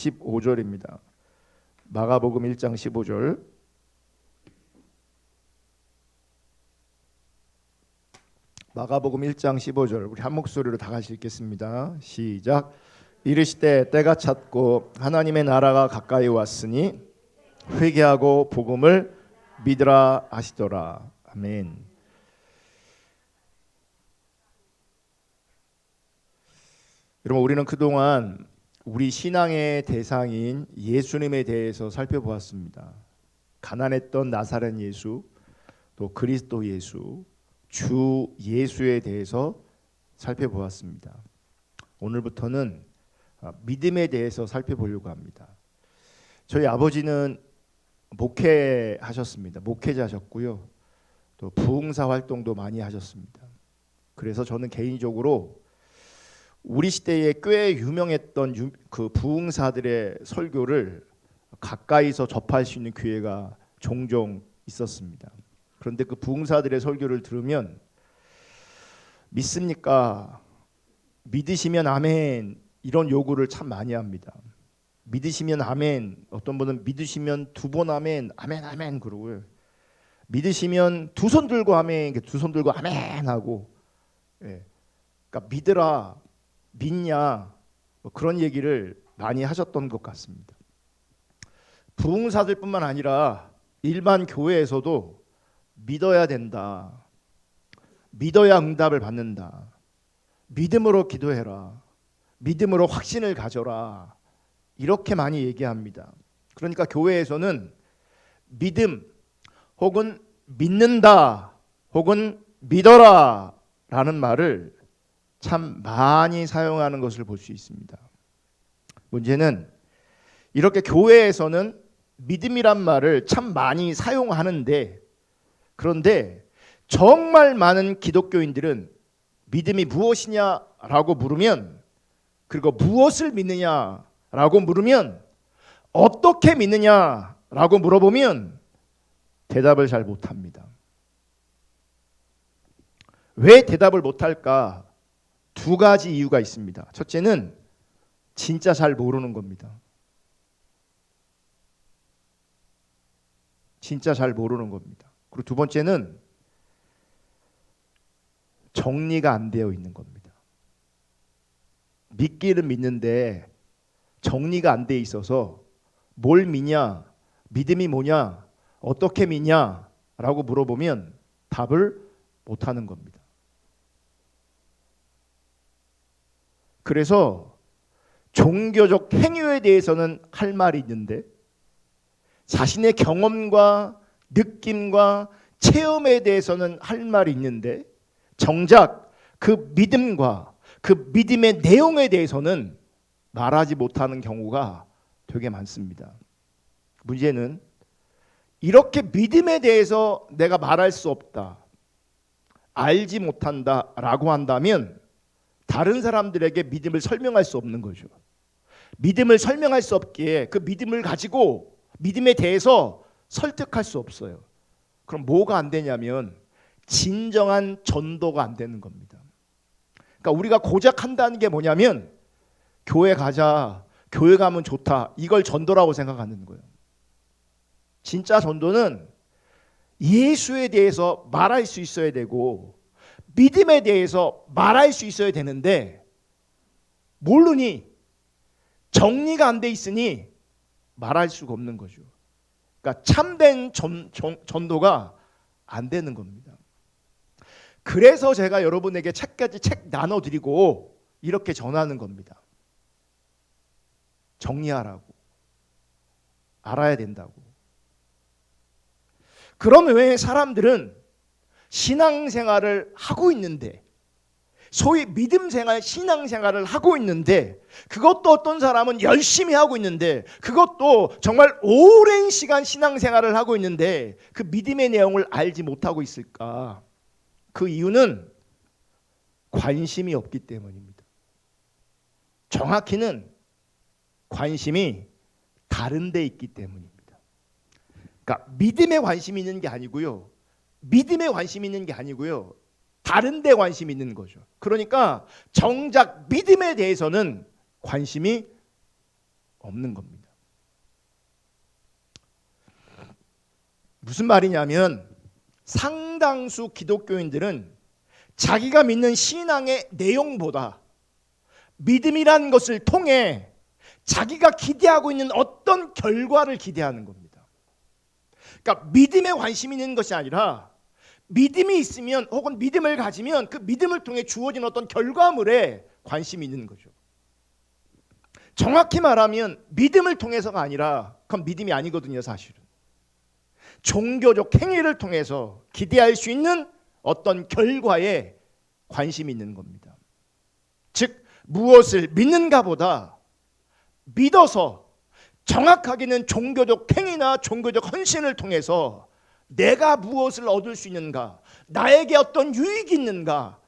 15절입니다. 마가복음 1장 15절. 마가복음 1장 15절 우리 한 목소리로 다 같이 읽겠습니다. 시작. 이르시되 때가 찼고 하나님의 나라가 가까이 왔으니 회개하고 복음을 믿으라 하시더라. 아멘. 여러분, 우리는 그동안 우리 신앙의 대상인 예수님에 대해서 살펴보았습니다. 가난했던 나사렛 예수, 또 그리스도 예수, 주 예수에 대해서 살펴보았습니다. 오늘부터는 믿음에 대해서 살펴보려고 합니다. 저희 아버지는 목회하셨습니다. 목회자셨고요. 또 부흥사 활동도 많이 하셨습니다. 그래서 저는 개인적으로 우리 시대에 꽤 유명했던 그 부흥사들의 설교를 가까이서 접할 수 있는 기회가 종종 있었습니다. 그런데 그 부흥사들의 설교를 들으면 믿습니까? 믿으시면 아멘 이런 요구를 참 많이 합니다. 믿으시면 아멘, 어떤 분은 믿으시면 두 번 아멘, 아멘 아멘 그러고요. 믿으시면 두 손 들고 아멘, 두 손 들고 아멘 하고, 그러니까 믿으라, 믿냐, 그런 얘기를 많이 하셨던 것 같습니다. 부흥사들뿐만 아니라 일반 교회에서도 믿어야 된다, 믿어야 응답을 받는다, 믿음으로 기도해라, 믿음으로 확신을 가져라, 이렇게 많이 얘기합니다. 그러니까 교회에서는 믿음 혹은 믿는다 혹은 믿어라 라는 말을 참 많이 사용하는 것을 볼 수 있습니다. 문제는 이렇게 교회에서는 믿음이란 말을 참 많이 사용하는데, 그런데 정말 많은 기독교인들은 믿음이 무엇이냐라고 물으면, 그리고 무엇을 믿느냐라고 물으면, 어떻게 믿느냐라고 물어보면 대답을 잘 못합니다. 왜 대답을 못할까? 두 가지 이유가 있습니다. 첫째는 진짜 잘 모르는 겁니다. 진짜 잘 모르는 겁니다. 그리고 두 번째는 정리가 안 되어 있는 겁니다. 믿기는 믿는데 정리가 안 돼 있어서 뭘 믿냐, 믿음이 뭐냐, 어떻게 믿냐 라고 물어보면 답을 못하는 겁니다. 그래서 종교적 행위에 대해서는 할 말이 있는데 자신의 경험과 느낌과 체험에 대해서는 할 말이 있는데 정작 그 믿음과 그 믿음의 내용에 대해서는 말하지 못하는 경우가 되게 많습니다. 문제는 이렇게 믿음에 대해서 내가 말할 수 없다, 알지 못한다 라고 한다면 다른 사람들에게 믿음을 설명할 수 없는 거죠. 믿음을 설명할 수 없기에 그 믿음을 가지고 믿음에 대해서 설득할 수 없어요. 그럼 뭐가 안 되냐면 진정한 전도가 안 되는 겁니다. 그러니까 우리가 고작 한다는 게 뭐냐면 교회 가자, 교회 가면 좋다, 이걸 전도라고 생각하는 거예요. 진짜 전도는 예수에 대해서 말할 수 있어야 되고 믿음에 대해서 말할 수 있어야 되는데 모르니, 정리가 안 돼 있으니 말할 수가 없는 거죠. 그러니까 참된 전도가 안 되는 겁니다. 그래서 제가 여러분에게 책까지 책 나눠드리고 이렇게 전하는 겁니다. 정리하라고, 알아야 된다고. 그러면 왜 사람들은 신앙생활을 하고 있는데, 소위 믿음생활, 신앙생활을 하고 있는데, 그것도 어떤 사람은 열심히 하고 있는데, 그것도 정말 오랜 시간 신앙생활을 하고 있는데 그 믿음의 내용을 알지 못하고 있을까? 그 이유는 관심이 없기 때문입니다. 정확히는 관심이 다른 데 있기 때문입니다. 그러니까 믿음에 관심이 있는 게 아니고요, 믿음에 관심이 있는 게 아니고요, 다른 데 관심이 있는 거죠. 그러니까 정작 믿음에 대해서는 관심이 없는 겁니다. 무슨 말이냐면 상당수 기독교인들은 자기가 믿는 신앙의 내용보다 믿음이란 것을 통해 자기가 기대하고 있는 어떤 결과를 기대하는 겁니다. 그러니까 믿음에 관심이 있는 것이 아니라 믿음이 있으면 혹은 믿음을 가지면 그 믿음을 통해 주어진 어떤 결과물에 관심이 있는 거죠. 정확히 말하면 믿음을 통해서가 아니라 그건 믿음이 아니거든요, 사실은. 종교적 행위를 통해서 기대할 수 있는 어떤 결과에 관심이 있는 겁니다. 즉 무엇을 믿는가 보다 믿어서 정확하게는 종교적 행위나 종교적 헌신을 통해서 내가 무엇을 얻을 수 있는가, 나에게 어떤 유익이 있는가,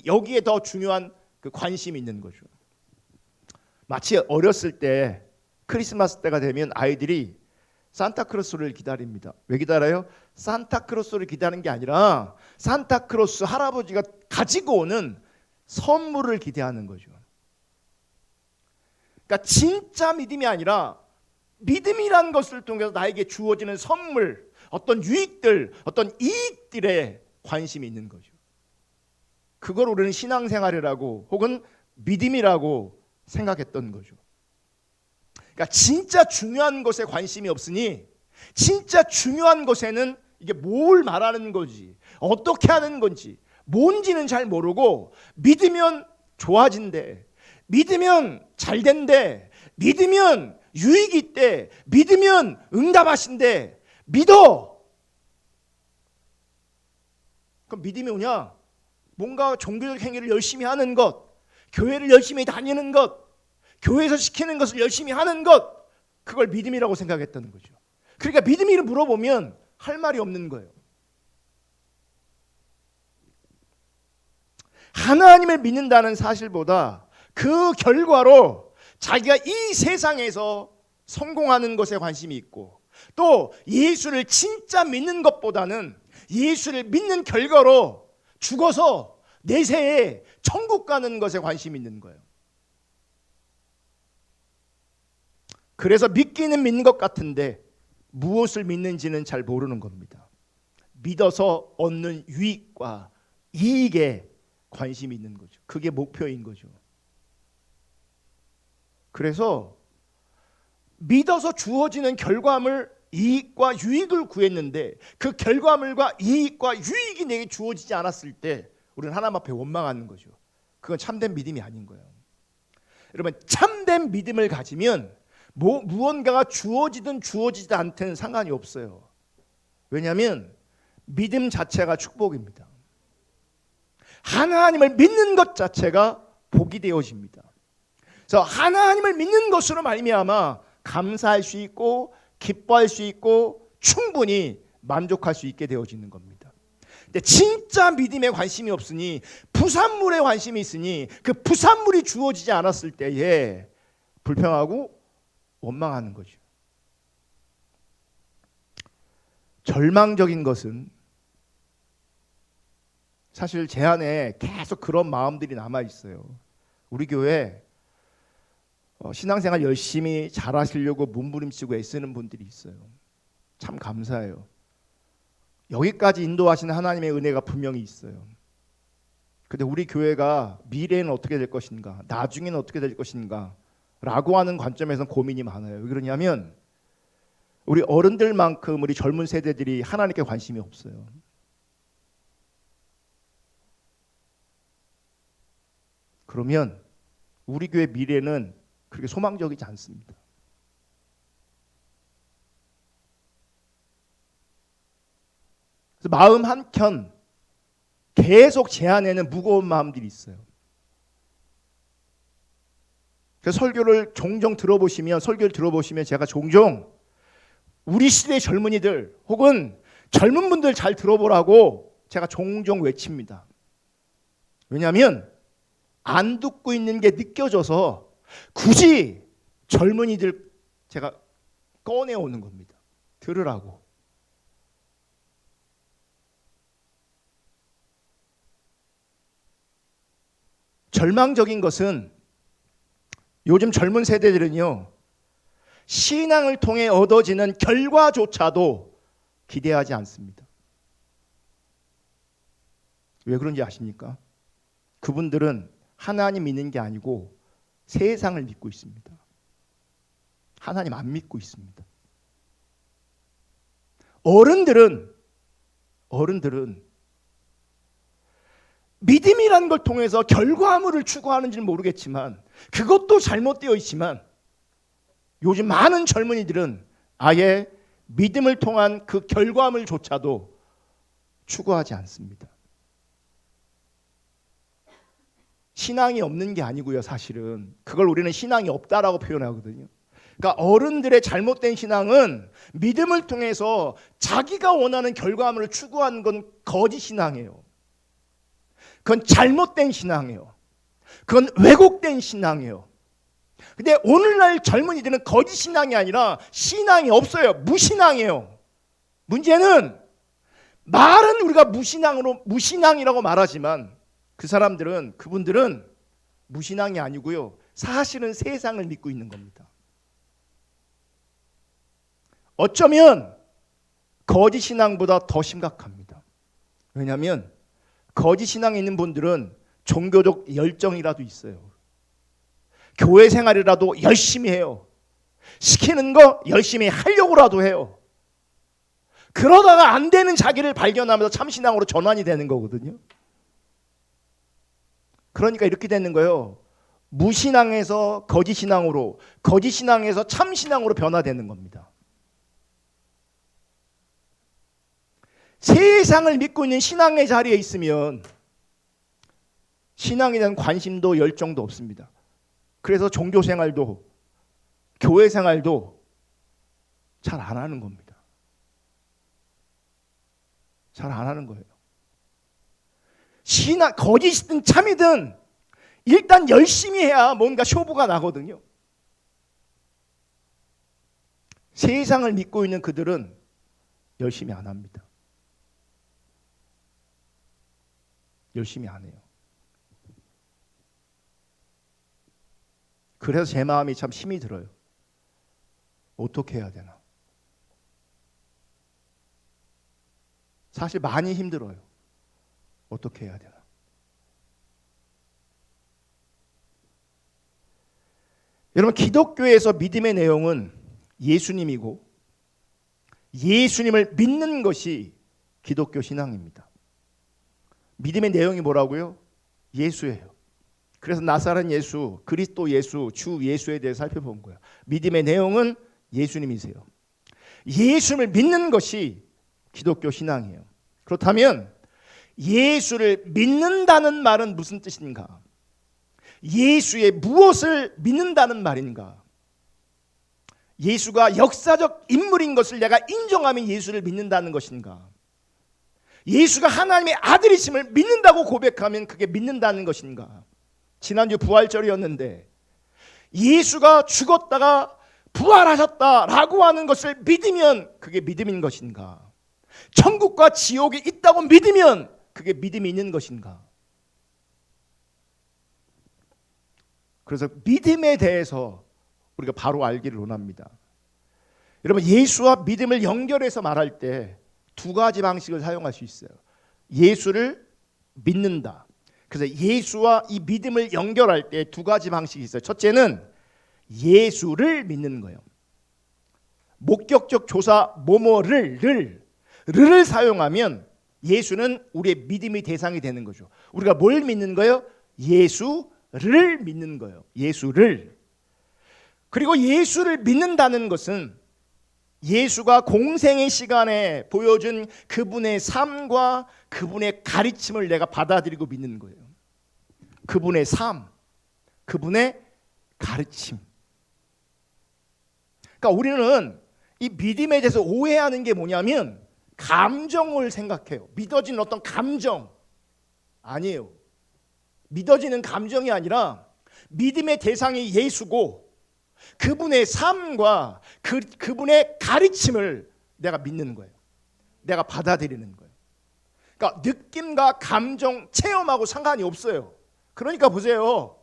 여기에 더 중요한 그 관심이 있는 거죠. 마치 어렸을 때 크리스마스 때가 되면 아이들이 산타크로스를 기다립니다. 왜 기다려요? 산타크로스를 기다리는 게 아니라 산타크로스 할아버지가 가지고 오는 선물을 기대하는 거죠. 그러니까 진짜 믿음이 아니라 믿음이란 것을 통해서 나에게 주어지는 선물, 어떤 유익들, 어떤 이익들에 관심이 있는 거죠. 그걸 우리는 신앙생활이라고 혹은 믿음이라고 생각했던 거죠. 그러니까 진짜 중요한 것에 관심이 없으니 진짜 중요한 것에는 이게 뭘 말하는 건지 어떻게 하는 건지 뭔지는 잘 모르고 믿으면 좋아진대, 믿으면 잘 된대, 믿으면 유익이 있대, 믿으면 응답하신대, 믿어. 그럼 믿음이 오냐? 뭔가 종교적 행위를 열심히 하는 것, 교회를 열심히 다니는 것, 교회에서 시키는 것을 열심히 하는 것, 그걸 믿음이라고 생각했다는 거죠. 그러니까 믿음이를 물어보면 할 말이 없는 거예요. 하나님을 믿는다는 사실보다 그 결과로 자기가 이 세상에서 성공하는 것에 관심이 있고 또 예수를 진짜 믿는 것보다는 예수를 믿는 결과로 죽어서 내세에 천국 가는 것에 관심이 있는 거예요. 그래서 믿기는 믿는 것 같은데 무엇을 믿는지는 잘 모르는 겁니다. 믿어서 얻는 유익과 이익에 관심이 있는 거죠. 그게 목표인 거죠. 그래서 믿어서 주어지는 결과물, 이익과 유익을 구했는데 그 결과물과 이익과 유익이 내게 주어지지 않았을 때 우리는 하나님 앞에 원망하는 거죠. 그건 참된 믿음이 아닌 거예요. 여러분, 참된 믿음을 가지면 무언가가 주어지든 주어지지 않든 상관이 없어요. 왜냐하면 믿음 자체가 축복입니다. 하나님을 믿는 것 자체가 복이 되어집니다. 그래서 하나님을 믿는 것으로 말미암아 감사할 수 있고 기뻐할 수 있고 충분히 만족할 수 있게 되어지는 겁니다. 근데 진짜 믿음에 관심이 없으니 부산물에 관심이 있으니 그 부산물이 주어지지 않았을 때에 불평하고 원망하는 거죠. 절망적인 것은 사실 제 안에 계속 그런 마음들이 남아 있어요. 우리 교회 신앙생활 열심히 잘하시려고 몸부림치고 애쓰는 분들이 있어요. 참 감사해요. 여기까지 인도하시는 하나님의 은혜가 분명히 있어요. 근데 우리 교회가 미래에는 어떻게 될 것인가, 나중에는 어떻게 될 것인가 라고 하는 관점에서는 고민이 많아요. 왜 그러냐면 우리 어른들만큼 우리 젊은 세대들이 하나님께 관심이 없어요. 그러면 우리 교회 미래는 그렇게 소망적이지 않습니다. 그래서 마음 한켠 계속 제 안에는 무거운 마음들이 있어요. 그래서 설교를 종종 들어보시면 제가 종종 우리 시대의 젊은이들 혹은 젊은 분들 잘 들어보라고 제가 종종 외칩니다. 왜냐하면 안 듣고 있는 게 느껴져서 굳이 젊은이들 제가 꺼내오는 겁니다. 들으라고. 절망적인 것은 요즘 젊은 세대들은요, 신앙을 통해 얻어지는 결과조차도 기대하지 않습니다. 왜 그런지 아십니까? 그분들은 하나님 믿는 게 아니고 세상을 믿고 있습니다. 하나님 안 믿고 있습니다. 어른들은 믿음이라는 걸 통해서 결과물을 추구하는지는 모르겠지만, 그것도 잘못되어 있지만, 요즘 많은 젊은이들은 아예 믿음을 통한 그 결과물조차도 추구하지 않습니다. 신앙이 없는 게 아니고요, 사실은. 그걸 우리는 신앙이 없다라고 표현하거든요. 그러니까 어른들의 잘못된 신앙은 믿음을 통해서 자기가 원하는 결과물을 추구하는 건 거짓 신앙이에요. 그건 잘못된 신앙이에요. 그건 왜곡된 신앙이에요. 근데 오늘날 젊은이들은 거짓 신앙이 아니라 신앙이 없어요. 무신앙이에요. 문제는 말은 우리가 무신앙이라고 말하지만 그분들은 무신앙이 아니고요, 사실은 세상을 믿고 있는 겁니다. 어쩌면 거짓 신앙보다 더 심각합니다. 왜냐하면 거짓 신앙에 있는 분들은 종교적 열정이라도 있어요. 교회 생활이라도 열심히 해요. 시키는 거 열심히 하려고라도 해요. 그러다가 안 되는 자기를 발견하면서 참신앙으로 전환이 되는 거거든요. 그러니까 이렇게 되는 거예요. 무신앙에서 거짓신앙으로, 거짓신앙에서 참신앙으로 변화되는 겁니다. 세상을 믿고 있는 신앙의 자리에 있으면 신앙에 대한 관심도 열정도 없습니다. 그래서 종교생활도 교회생활도 잘 안 하는 겁니다. 잘 안 하는 거예요. 거짓이든 참이든 일단 열심히 해야 뭔가 쇼부가 나거든요. 세상을 믿고 있는 그들은 열심히 안 합니다. 열심히 안 해요. 그래서 제 마음이 참 힘이 들어요. 어떻게 해야 되나? 사실 많이 힘들어요. 어떻게 해야 되나? 여러분, 기독교에서 믿음의 내용은 예수님이고 예수님을 믿는 것이 기독교 신앙입니다. 믿음의 내용이 뭐라고요? 예수예요. 그래서 나사렛 예수, 그리스도 예수, 주 예수에 대해 살펴본 거예요. 믿음의 내용은 예수님이세요. 예수를 믿는 것이 기독교 신앙이에요. 그렇다면 예수를 믿는다는 말은 무슨 뜻인가? 예수의 무엇을 믿는다는 말인가? 예수가 역사적 인물인 것을 내가 인정하면 예수를 믿는다는 것인가? 예수가 하나님의 아들이심을 믿는다고 고백하면 그게 믿는다는 것인가? 지난주 부활절이었는데 예수가 죽었다가 부활하셨다라고 하는 것을 믿으면 그게 믿음인 것인가? 천국과 지옥이 있다고 믿으면 그게 믿음이 있는 것인가? 그래서 믿음에 대해서 우리가 바로 알기를 원합니다. 여러분, 예수와 믿음을 연결해서 말할 때 두 가지 방식을 사용할 수 있어요. 예수를 믿는다. 그래서 예수와 이 믿음을 연결할 때 두 가지 방식이 있어요. 첫째는 예수를 믿는 거예요. 목격적 조사 뭐뭐를 사용하면 예수는 우리의 믿음의 대상이 되는 거죠. 우리가 뭘 믿는 거예요? 예수를 믿는 거예요. 예수를. 그리고 예수를 믿는다는 것은 예수가 공생의 시간에 보여준 그분의 삶과 그분의 가르침을 내가 받아들이고 믿는 거예요. 그분의 삶, 그분의 가르침. 그러니까 우리는 이 믿음에 대해서 오해하는 게 뭐냐면 감정을 생각해요. 믿어지는 어떤 감정. 아니에요. 믿어지는 감정이 아니라 믿음의 대상이 예수고 그분의 삶과 그분의 가르침을 내가 믿는 거예요. 내가 받아들이는 거예요. 그러니까 느낌과 감정, 체험하고 상관이 없어요. 그러니까 보세요.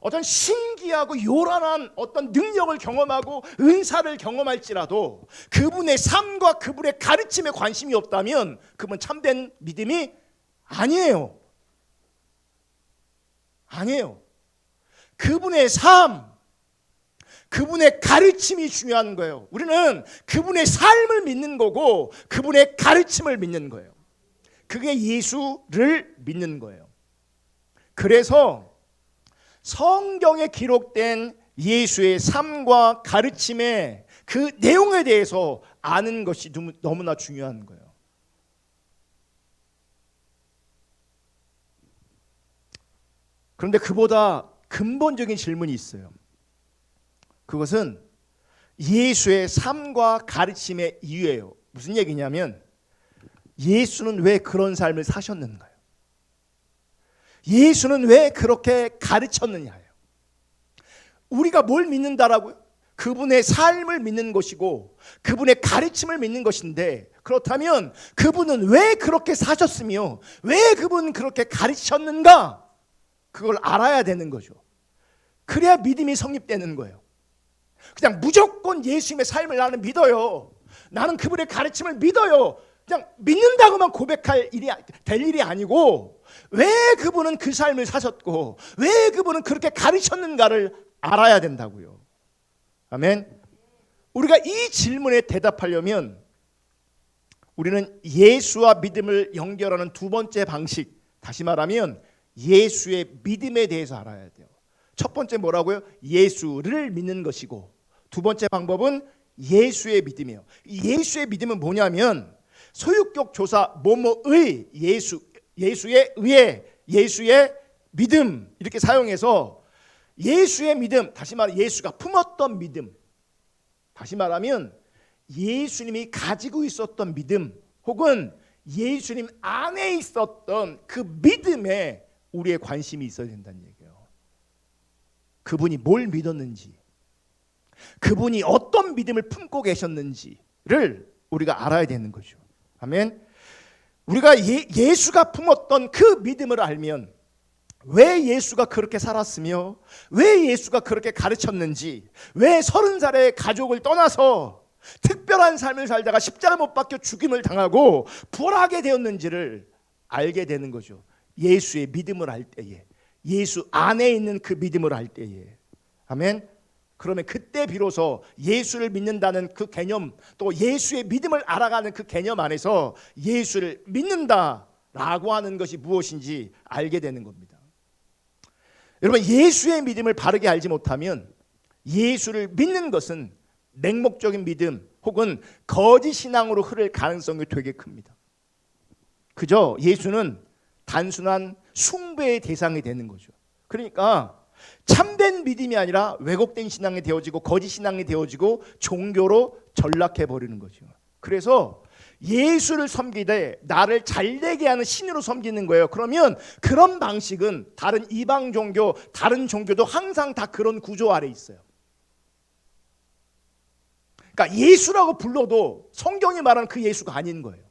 어떤 신기하고 요란한 어떤 능력을 경험하고 은사를 경험할지라도 그분의 삶과 그분의 가르침에 관심이 없다면 그분 참된 믿음이 아니에요. 아니에요. 그분의 삶, 그분의 가르침이 중요한 거예요. 우리는 그분의 삶을 믿는 거고 그분의 가르침을 믿는 거예요. 그게 예수를 믿는 거예요. 그래서 성경에 기록된 예수의 삶과 가르침의 그 내용에 대해서 아는 것이 너무나 중요한 거예요. 그런데 그보다 근본적인 질문이 있어요. 그것은 예수의 삶과 가르침의 이유예요. 무슨 얘기냐면 예수는 왜 그런 삶을 사셨는가요? 예수는 왜 그렇게 가르쳤느냐예요. 우리가 뭘 믿는다라고요? 그분의 삶을 믿는 것이고 그분의 가르침을 믿는 것인데, 그렇다면 그분은 왜 그렇게 사셨으며 왜 그분은 그렇게 가르쳤는가? 그걸 알아야 되는 거죠. 그래야 믿음이 성립되는 거예요. 그냥 무조건 예수님의 삶을 나는 믿어요, 나는 그분의 가르침을 믿어요, 그냥 믿는다고만 고백할 일이 될 일이 아니고 왜 그분은 그 삶을 사셨고 왜 그분은 그렇게 가르쳤는가를 알아야 된다고요. 아멘. 우리가 이 질문에 대답하려면 우리는 예수와 믿음을 연결하는 두 번째 방식, 다시 말하면 예수의 믿음에 대해서 알아야 돼요. 첫 번째 뭐라고요? 예수를 믿는 것이고, 두 번째 방법은 예수의 믿음이에요. 예수의 믿음은 뭐냐면 소유격 조사 뭐뭐의 예수의 의에 예수의 믿음 이렇게 사용해서 예수의 믿음, 다시 말해 예수가 품었던 믿음, 다시 말하면 예수님이 가지고 있었던 믿음 혹은 예수님 안에 있었던 그 믿음에 우리의 관심이 있어야 된다는 얘기예요. 그분이 뭘 믿었는지, 그분이 어떤 믿음을 품고 계셨는지를 우리가 알아야 되는 거죠. 아멘. 우리가 예수가 품었던 그 믿음을 알면 왜 예수가 그렇게 살았으며 왜 예수가 그렇게 가르쳤는지, 왜 30살의 가족을 떠나서 특별한 삶을 살다가 십자가 못 박혀 죽임을 당하고 부활하게 되었는지를 알게 되는 거죠. 예수의 믿음을 알 때에, 예수 안에 있는 그 믿음을 알 때에. 아멘. 그러면 그때 비로소 예수를 믿는다는 그 개념, 또 예수의 믿음을 알아가는 그 개념 안에서 예수를 믿는다라고 하는 것이 무엇인지 알게 되는 겁니다. 여러분, 예수의 믿음을 바르게 알지 못하면 예수를 믿는 것은 맹목적인 믿음 혹은 거짓 신앙으로 흐를 가능성이 되게 큽니다. 그저 예수는 단순한 숭배의 대상이 되는 거죠. 그러니까 참된 믿음이 아니라 왜곡된 신앙이 되어지고 거짓 신앙이 되어지고 종교로 전락해 버리는 거죠. 그래서 예수를 섬기되 나를 잘되게 하는 신으로 섬기는 거예요. 그러면 그런 방식은 다른 이방 종교, 다른 종교도 항상 다 그런 구조 아래 있어요. 그러니까 예수라고 불러도 성경이 말하는 그 예수가 아닌 거예요.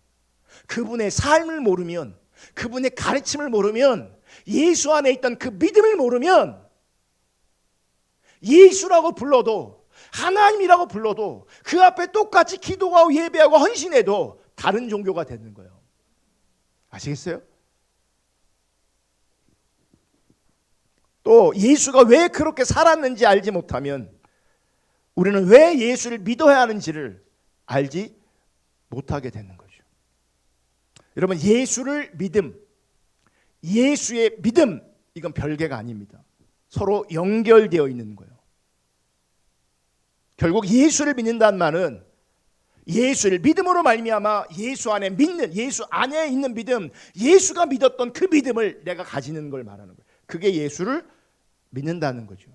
그분의 삶을 모르면, 그분의 가르침을 모르면, 예수 안에 있던 그 믿음을 모르면 예수라고 불러도, 하나님이라고 불러도 그 앞에 똑같이 기도하고 예배하고 헌신해도 다른 종교가 되는 거예요. 아시겠어요? 또 예수가 왜 그렇게 살았는지 알지 못하면 우리는 왜 예수를 믿어야 하는지를 알지 못하게 되는 거죠. 여러분, 예수를 믿음, 예수의 믿음, 이건 별개가 아닙니다. 서로 연결되어 있는 거예요. 결국 예수를 믿는다는 말은 예수를 믿음으로 말미암아 예수 안에 믿는, 예수 안에 있는 믿음, 예수가 믿었던 그 믿음을 내가 가지는 걸 말하는 거예요. 그게 예수를 믿는다는 거죠.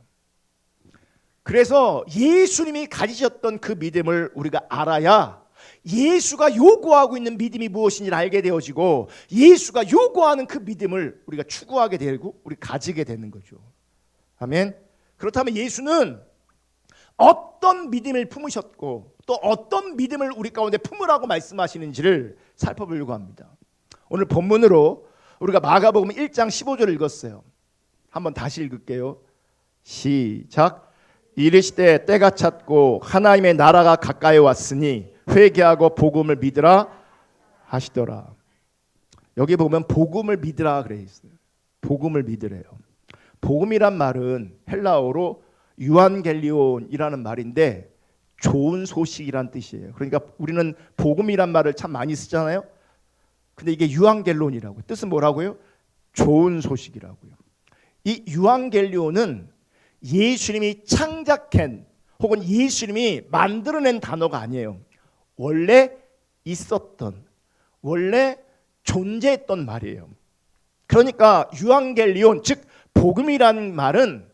그래서 예수님이 가지셨던 그 믿음을 우리가 알아야 예수가 요구하고 있는 믿음이 무엇인지를 알게 되어지고 예수가 요구하는 그 믿음을 우리가 추구하게 되고 우리 가지게 되는 거죠. 아멘. 그렇다면 예수는 어떤 믿음을 품으셨고 또 어떤 믿음을 우리 가운데 품으라고 말씀하시는지를 살펴보려고 합니다. 오늘 본문으로 우리가 마가복음 1장 15절을 읽었어요. 한번 다시 읽을게요. 시작. 이르시되 때가 찼고 하나님의 나라가 가까이 왔으니 회개하고 복음을 믿으라 하시더라. 여기 보면 복음을 믿으라 그래 있어요. 복음을 믿으래요. 복음이란 말은 헬라어로 유한겔리온이라는 말인데 좋은 소식이란 뜻이에요. 그러니까 우리는 복음이란 말을 참 많이 쓰잖아요. 근데 이게 유한겔론이라고. 뜻은 뭐라고요? 좋은 소식이라고요. 이 유한겔리온은 예수님이 창작한 혹은 예수님이 만들어낸 단어가 아니에요. 원래 있었던, 원래 존재했던 말이에요. 그러니까 유한겔리온, 즉 복음이라는 말은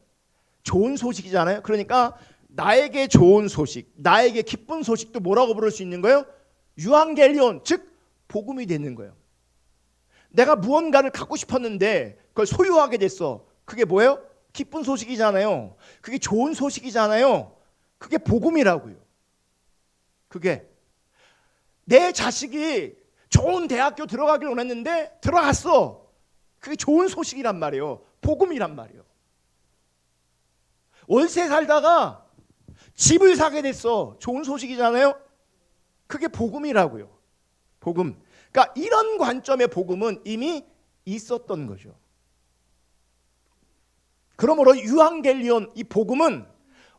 좋은 소식이잖아요. 그러니까 나에게 좋은 소식, 나에게 기쁜 소식도 뭐라고 부를 수 있는 거예요? 유한겔리온, 즉 복음이 되는 거예요. 내가 무언가를 갖고 싶었는데 그걸 소유하게 됐어. 그게 뭐예요? 기쁜 소식이잖아요. 그게 좋은 소식이잖아요. 그게 복음이라고요. 그게 내 자식이 좋은 대학교 들어가길 원했는데 들어갔어. 그게 좋은 소식이란 말이에요. 복음이란 말이에요. 월세 살다가 집을 사게 됐어. 좋은 소식이잖아요. 그게 복음이라고요. 복음. 그러니까 이런 관점의 복음은 이미 있었던 거죠. 그러므로 유한겔리온, 이 복음은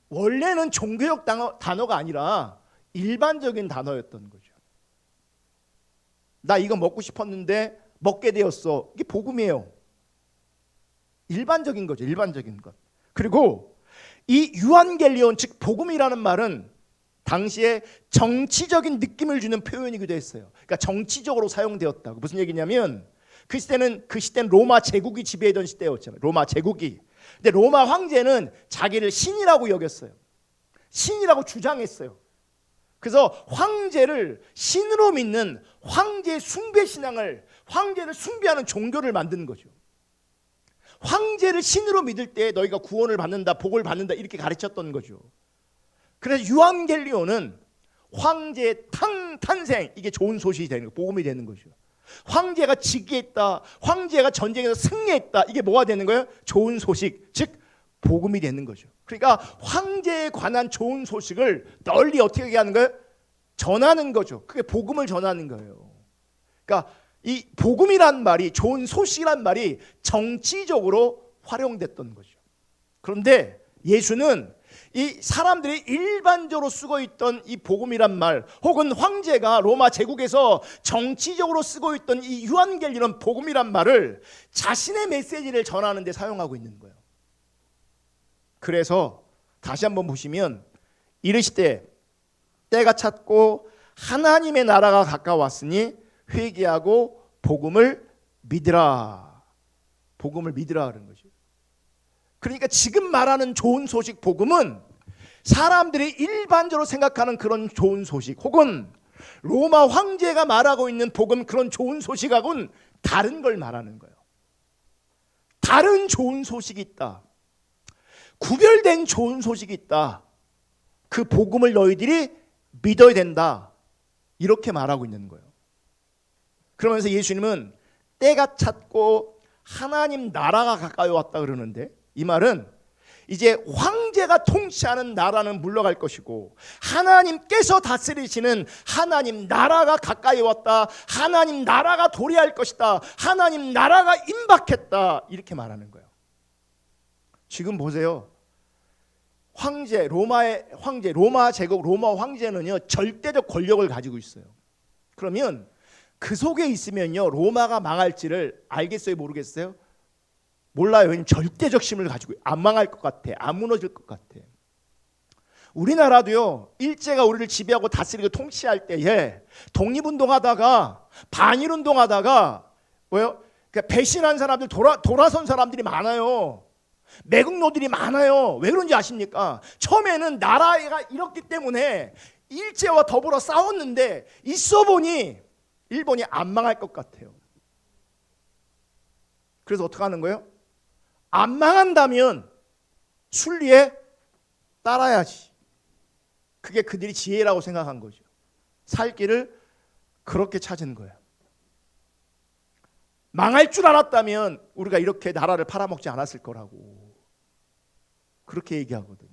원래는 종교적 단어가 아니라 일반적인 단어였던 거죠. 나 이거 먹고 싶었는데 먹게 되었어. 이게 복음이에요. 일반적인 거죠. 일반적인 것. 그리고 이 유한겔리온, 즉 복음이라는 말은 당시에 정치적인 느낌을 주는 표현이기도 했어요. 그러니까 정치적으로 사용되었다고. 무슨 얘기냐면 그 시대는 로마 제국이 지배하던 시대였잖아요. 로마 제국이. 근데 로마 황제는 자기를 신이라고 여겼어요. 신이라고 주장했어요. 그래서 황제를 신으로 믿는 황제 숭배 신앙을, 황제를 숭배하는 종교를 만드는 거죠. 황제를 신으로 믿을 때 너희가 구원을 받는다, 복을 받는다 이렇게 가르쳤던 거죠. 그래서 유한겔리온은 황제의 탄생, 이게 좋은 소식이 되는 거, 복음이 되는 거죠. 황제가 즉위했다, 황제가 전쟁에서 승리했다, 이게 뭐가 되는 거예요? 좋은 소식, 즉 복음이 되는 거죠. 그러니까 황제에 관한 좋은 소식을 널리 어떻게 하는 거예요? 전하는 거죠. 그게 복음을 전하는 거예요. 그러니까 이 복음이란 말이, 좋은 소식이란 말이 정치적으로 활용됐던 거죠. 그런데 예수는 이 사람들이 일반적으로 쓰고 있던 이 복음이란 말, 혹은 황제가 로마 제국에서 정치적으로 쓰고 있던 이 유한겔리온 복음이란 말을 자신의 메시지를 전하는 데 사용하고 있는 거예요. 그래서 다시 한번 보시면 이르시되 때가 찼고 하나님의 나라가 가까웠으니 회개하고 복음을 믿으라. 복음을 믿으라 그런 거죠. 그러니까 지금 말하는 좋은 소식 복음은 사람들이 일반적으로 생각하는 그런 좋은 소식, 혹은 로마 황제가 말하고 있는 복음, 그런 좋은 소식하고는 다른 걸 말하는 거예요. 다른 좋은 소식이 있다. 구별된 좋은 소식이 있다. 그 복음을 너희들이 믿어야 된다. 이렇게 말하고 있는 거예요. 그러면서 예수님은 때가 찼고 하나님 나라가 가까이 왔다 그러는데, 이 말은 이제 황제가 통치하는 나라는 물러갈 것이고 하나님께서 다스리시는 하나님 나라가 가까이 왔다. 하나님 나라가 도래할 것이다. 하나님 나라가 임박했다. 이렇게 말하는 거예요. 지금 보세요. 황제, 로마의 황제, 로마 제국, 로마 황제는요 절대적 권력을 가지고 있어요. 그러면 그 속에 있으면요 로마가 망할지를 알겠어요, 모르겠어요? 몰라요. 왜냐면 절대적 힘을 가지고 안 망할 것 같아, 안 무너질 것 같아. 우리나라도요 일제가 우리를 지배하고 다스리고 통치할 때에 독립운동하다가 반일운동하다가 뭐요? 그러니까 배신한 사람들, 돌아선 사람들이 많아요. 매국노들이 많아요. 왜 그런지 아십니까? 처음에는 나라가 이렇기 때문에 일제와 더불어 싸웠는데 있어 보니 일본이 안 망할 것 같아요. 그래서 어떻게 하는 거예요? 안 망한다면 순리에 따라야지. 그게 그들이 지혜라고 생각한 거죠. 살 길을 그렇게 찾은 거예요. 망할 줄 알았다면 우리가 이렇게 나라를 팔아먹지 않았을 거라고. 그렇게 얘기하거든요.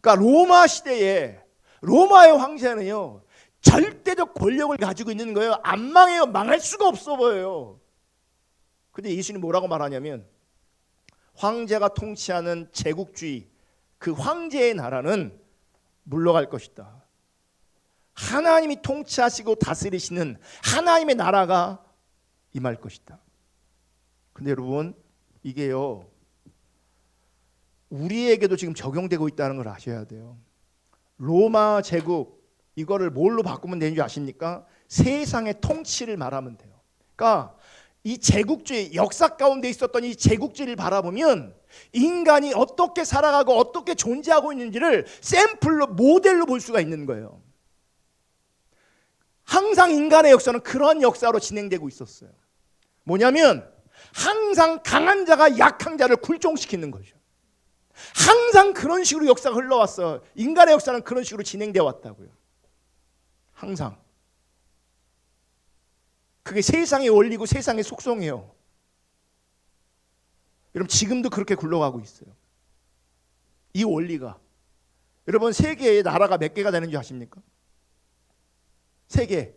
그러니까 로마 시대에 로마의 황제는요 절대적 권력을 가지고 있는 거예요. 안 망해요. 망할 수가 없어 보여요. 근데 예수님이 뭐라고 말하냐면 황제가 통치하는 제국주의 그 황제의 나라는 물러갈 것이다. 하나님이 통치하시고 다스리시는 하나님의 나라가 임할 것이다. 근데 여러분 이게요 우리에게도 지금 적용되고 있다는 걸 아셔야 돼요. 로마 제국 이거를 뭘로 바꾸면 되는지 아십니까? 세상의 통치를 말하면 돼요. 그러니까 이 제국주의 역사 가운데 있었던 이 제국주의를 바라보면 인간이 어떻게 살아가고 어떻게 존재하고 있는지를 샘플로 모델로 볼 수가 있는 거예요. 항상 인간의 역사는 그런 역사로 진행되고 있었어요. 뭐냐면 항상 강한 자가 약한 자를 굴종시키는 거죠. 항상 그런 식으로 역사가 흘러왔어요. 인간의 역사는 그런 식으로 진행되어 왔다고요. 항상. 그게 세상의 원리고 세상의 속성이에요. 여러분 지금도 그렇게 굴러가고 있어요. 이 원리가. 여러분 세계의 나라가 몇 개가 되는 줄 아십니까? 세계.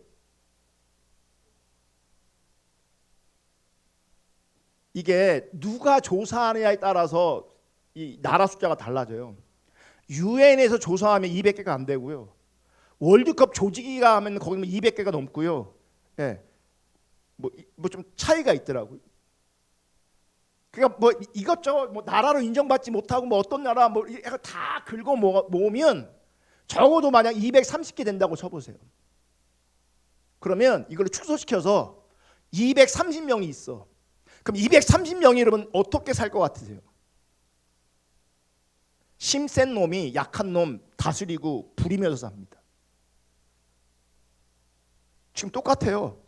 이게 누가 조사하느냐에 따라서 이 나라 숫자가 달라져요. 유엔에서 조사하면 200개가 안 되고요. 월드컵 조직위가 하면 거기는 200개가 넘고요. 예. 뭐 좀 차이가 있더라고요. 그러니까 뭐 이것저것 뭐 나라로 인정받지 못하고 뭐 어떤 나라 뭐 다 긁어 모으면 적어도 만약 230개 된다고 쳐보세요. 그러면 이걸 축소시켜서 230명이 있어. 그럼 230명이 여러분 어떻게 살 것 같으세요? 힘센 놈이 약한 놈 다스리고 부리면서 삽니다. 지금 똑같아요.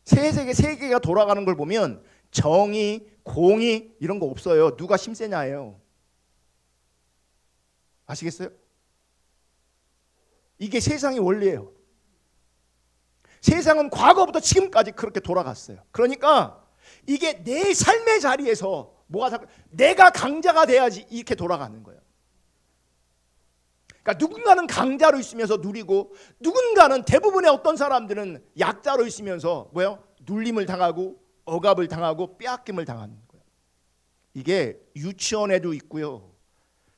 세계가 돌아가는 걸 보면 정의, 공의 이런 거 없어요. 누가 힘세냐예요. 아시겠어요? 이게 세상의 원리예요. 세상은 과거부터 지금까지 그렇게 돌아갔어요. 그러니까 이게 내 삶의 자리에서 내가 강자가 돼야지 이렇게 돌아가는 거예요. 그러니까 누군가는 강자로 있으면서 누리고 누군가는 대부분의 어떤 사람들은 약자로 있으면서 눌림을 당하고 억압을 당하고 빼앗김을 당하는 거예요. 이게 유치원에도 있고요.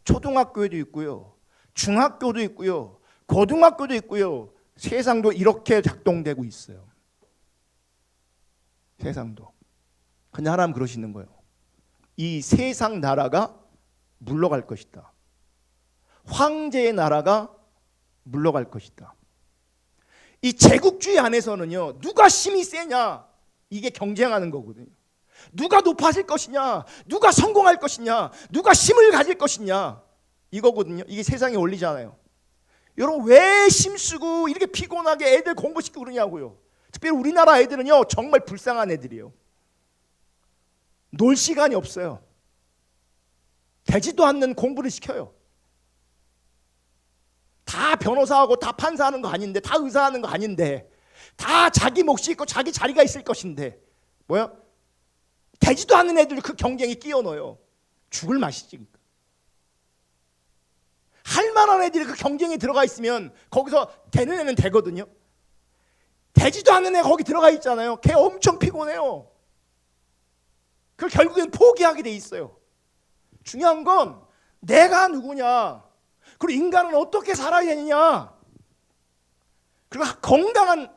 초등학교에도 있고요. 중학교도 있고요. 고등학교도 있고요. 세상도 이렇게 작동되고 있어요. 세상도. 근데 하나님 그러시는 거예요. 이 세상 나라가 물러갈 것이다. 황제의 나라가 물러갈 것이다. 이 제국주의 안에서는요, 누가 힘이 세냐, 이게 경쟁하는 거거든요. 누가 높아질 것이냐, 누가 성공할 것이냐, 누가 힘을 가질 것이냐, 이거거든요. 이게 세상의 원리잖아요. 여러분 왜 힘쓰고 이렇게 피곤하게 애들 공부시키고 그러냐고요. 특별히 우리나라 애들은요 정말 불쌍한 애들이에요. 놀 시간이 없어요. 되지도 않는 공부를 시켜요. 다 변호사하고 다 판사하는 거 아닌데, 다 의사하는 거 아닌데, 다 자기 몫이 있고 자기 자리가 있을 것인데 되지도 않는 애들 그 경쟁에 끼워 넣어요. 죽을 맛이지. 할 만한 애들이 그 경쟁에 들어가 있으면 거기서 되는 애는 되거든요. 되지도 않는 애 거기 들어가 있잖아요. 걔 엄청 피곤해요. 그 결국엔 포기하게 돼 있어요. 중요한 건 내가 누구냐, 그리고 인간은 어떻게 살아야 되느냐, 그리고 건강한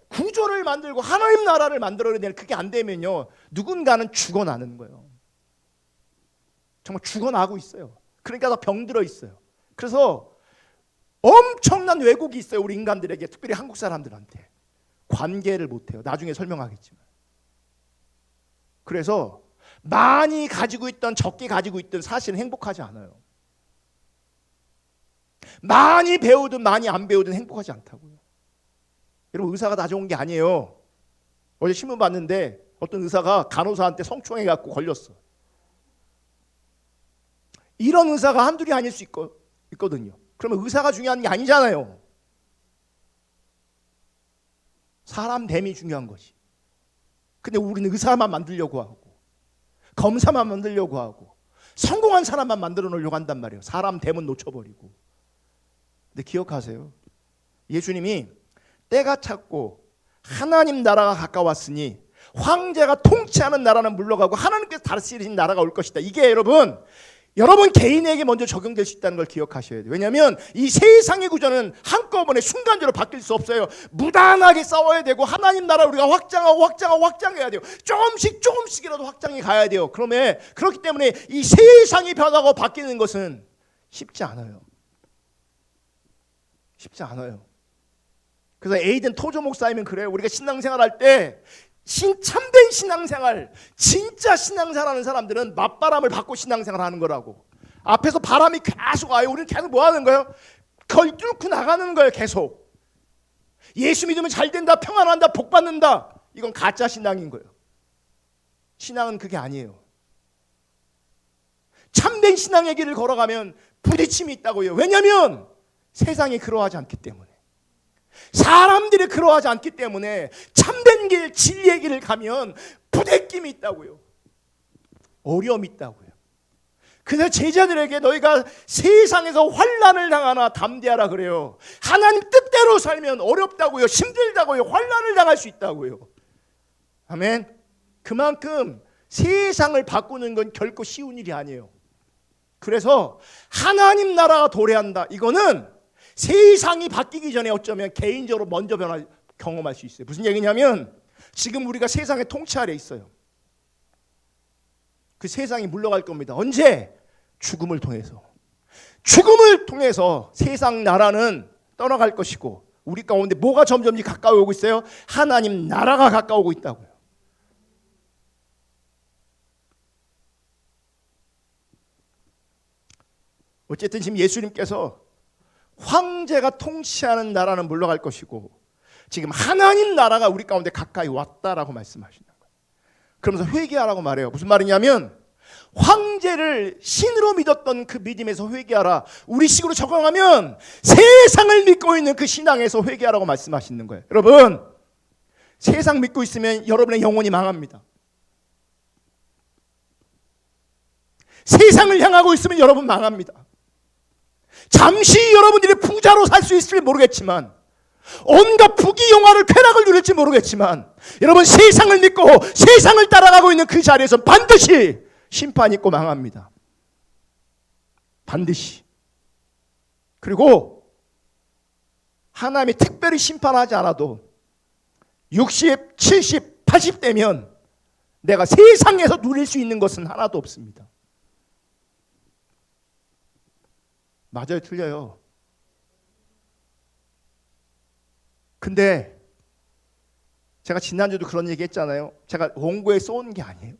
구조를 만들고 하나님 나라를 만들어야 되는, 그게 안 되면요 누군가는 죽어나는 거예요. 정말 죽어나고 있어요. 그러니까 다 병들어 있어요. 그래서 엄청난 왜곡이 있어요. 우리 인간들에게, 특별히 한국 사람들한테. 관계를 못해요. 나중에 설명하겠지만. 그래서 많이 가지고 있던 적게 가지고 있던 사실은 행복하지 않아요. 많이 배우든 많이 안 배우든 행복하지 않다고요. 여러분 의사가 다 좋은 게 아니에요. 어제 신문 봤는데 어떤 의사가 간호사한테 성추행해 갖고 걸렸어. 이런 의사가 한둘이 아닐 수 있거든요. 그러면 의사가 중요한 게 아니잖아요. 사람 됨이 중요한 것이. 근데 우리는 의사만 만들려고 하고 검사만 만들려고 하고 성공한 사람만 만들어 놓으려고 한단 말이에요. 사람 대문 놓쳐버리고. 근데 기억하세요. 예수님이 때가 찼고 하나님 나라가 가까웠으니 황제가 통치하는 나라는 물러가고 하나님께서 다스리신 나라가 올 것이다. 이게 여러분 개인에게 먼저 적용될 수 있다는 걸 기억하셔야 돼요. 왜냐하면 이 세상의 구조는 한꺼번에 순간적으로 바뀔 수 없어요. 무단하게 싸워야 되고 하나님 나라 우리가 확장해야 돼요. 조금씩이라도 확장해 가야 돼요. 그렇기 때문에 이 세상이 변하고 바뀌는 것은 쉽지 않아요. 쉽지 않아요. 그래서 에이든 토조 목사님은 그래요. 우리가 신앙생활 할 때 참된 신앙생활, 진짜 신앙생활하는 사람들은 맞바람을 받고 신앙생활 하는 거라고. 앞에서 바람이 계속 와요. 우리는 계속 뭐 하는 거예요? 거의 뚫고 나가는 거예요. 계속. 예수 믿으면 잘 된다, 평안한다, 복 받는다. 이건 가짜 신앙인 거예요. 신앙은 그게 아니에요. 참된 신앙의 길을 걸어가면 부딪힘이 있다고요. 왜냐하면 세상이 그러하지 않기 때문에, 사람들이 그러하지 않기 때문에 참된 길, 진리의 길을 가면 부대낌이 있다고요. 어려움이 있다고요. 그래서 제자들에게 너희가 세상에서 환난을 당하나 담대하라 그래요. 하나님 뜻대로 살면 어렵다고요. 힘들다고요. 환난을 당할 수 있다고요. 아멘. 그만큼 세상을 바꾸는 건 결코 쉬운 일이 아니에요. 그래서 하나님 나라가 도래한다. 이거는 세상이 바뀌기 전에 어쩌면 개인적으로 먼저 경험할 수 있어요. 무슨 얘기냐면 지금 우리가 세상의 통치 아래 있어요. 그 세상이 물러갈 겁니다. 언제? 죽음을 통해서. 죽음을 통해서 세상 나라는 떠나갈 것이고 우리 가운데 뭐가 점점 가까워오고 있어요? 하나님 나라가 가까워오고 있다고요. 어쨌든 지금 예수님께서 황제가 통치하는 나라는 물러갈 것이고 지금 하나님 나라가 우리 가운데 가까이 왔다라고 말씀하시는 거예요. 그러면서 회개하라고 말해요. 무슨 말이냐면 황제를 신으로 믿었던 그 믿음에서 회개하라. 우리식으로 적용하면 세상을 믿고 있는 그 신앙에서 회개하라고 말씀하시는 거예요. 여러분, 세상 믿고 있으면 여러분의 영혼이 망합니다. 세상을 향하고 있으면 여러분 망합니다. 잠시 여러분들이 부자로 살 수 있을지 모르겠지만, 온갖 부귀영화를 쾌락을 누릴지 모르겠지만, 여러분 세상을 믿고 세상을 따라가고 있는 그 자리에서 반드시 심판이 있고 망합니다. 반드시. 그리고 하나님이 특별히 심판하지 않아도 60, 70, 80 되면 내가 세상에서 누릴 수 있는 것은 하나도 없습니다. 맞아요, 틀려요? 근데 제가 지난주도 그런 얘기 했잖아요. 제가 원고에 쏘는 게 아니에요.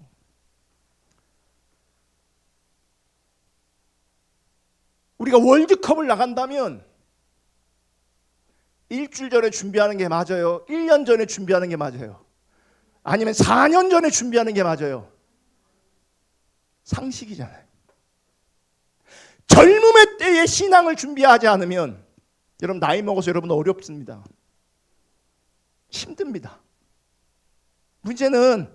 우리가 월드컵을 나간다면 일주일 전에 준비하는 게 맞아요? 1년 전에 준비하는 게 맞아요? 아니면 4년 전에 준비하는 게 맞아요? 상식이잖아요. 젊음의 때에 신앙을 준비하지 않으면 여러분 나이 먹어서 여러분 어렵습니다. 힘듭니다. 문제는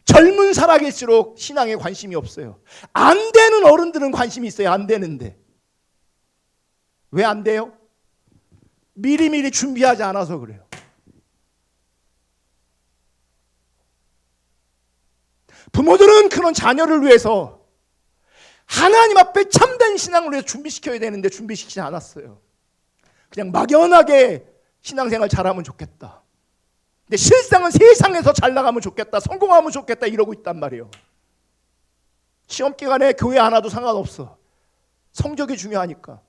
젊은 살아계실수록 신앙에 관심이 없어요. 안 되는 어른들은 관심이 있어요. 안 되는데. 왜 안 돼요? 미리미리 준비하지 않아서 그래요. 부모들은 그런 자녀를 위해서 하나님 앞에 참된 신앙을 위해서 준비시켜야 되는데 준비시키지 않았어요. 그냥 막연하게 신앙생활 잘하면 좋겠다. 근데 실상은 세상에서 잘 나가면 좋겠다, 성공하면 좋겠다 이러고 있단 말이에요. 시험 기간에 교회 안 와도 상관없어. 성적이 중요하니까.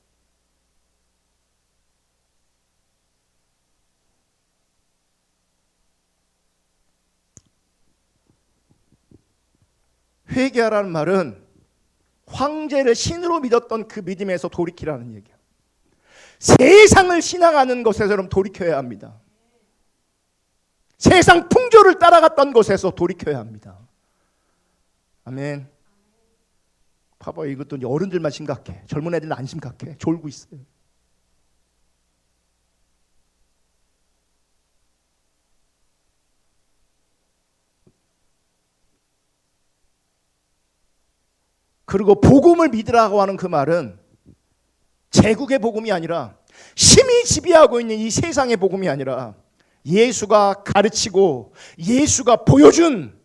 회개하라는 말은 황제를 신으로 믿었던 그 믿음에서 돌이키라는 얘기예요. 세상을 신앙하는 것에서 여러분 돌이켜야 합니다. 세상 풍조를 따라갔던 것에서 돌이켜야 합니다. 아멘. 봐봐, 이것도 어른들만 심각해. 젊은 애들은 안 심각해. 졸고 있어요. 그리고 복음을 믿으라고 하는 그 말은 제국의 복음이 아니라 힘이 지배하고 있는 이 세상의 복음이 아니라 예수가 가르치고 예수가 보여준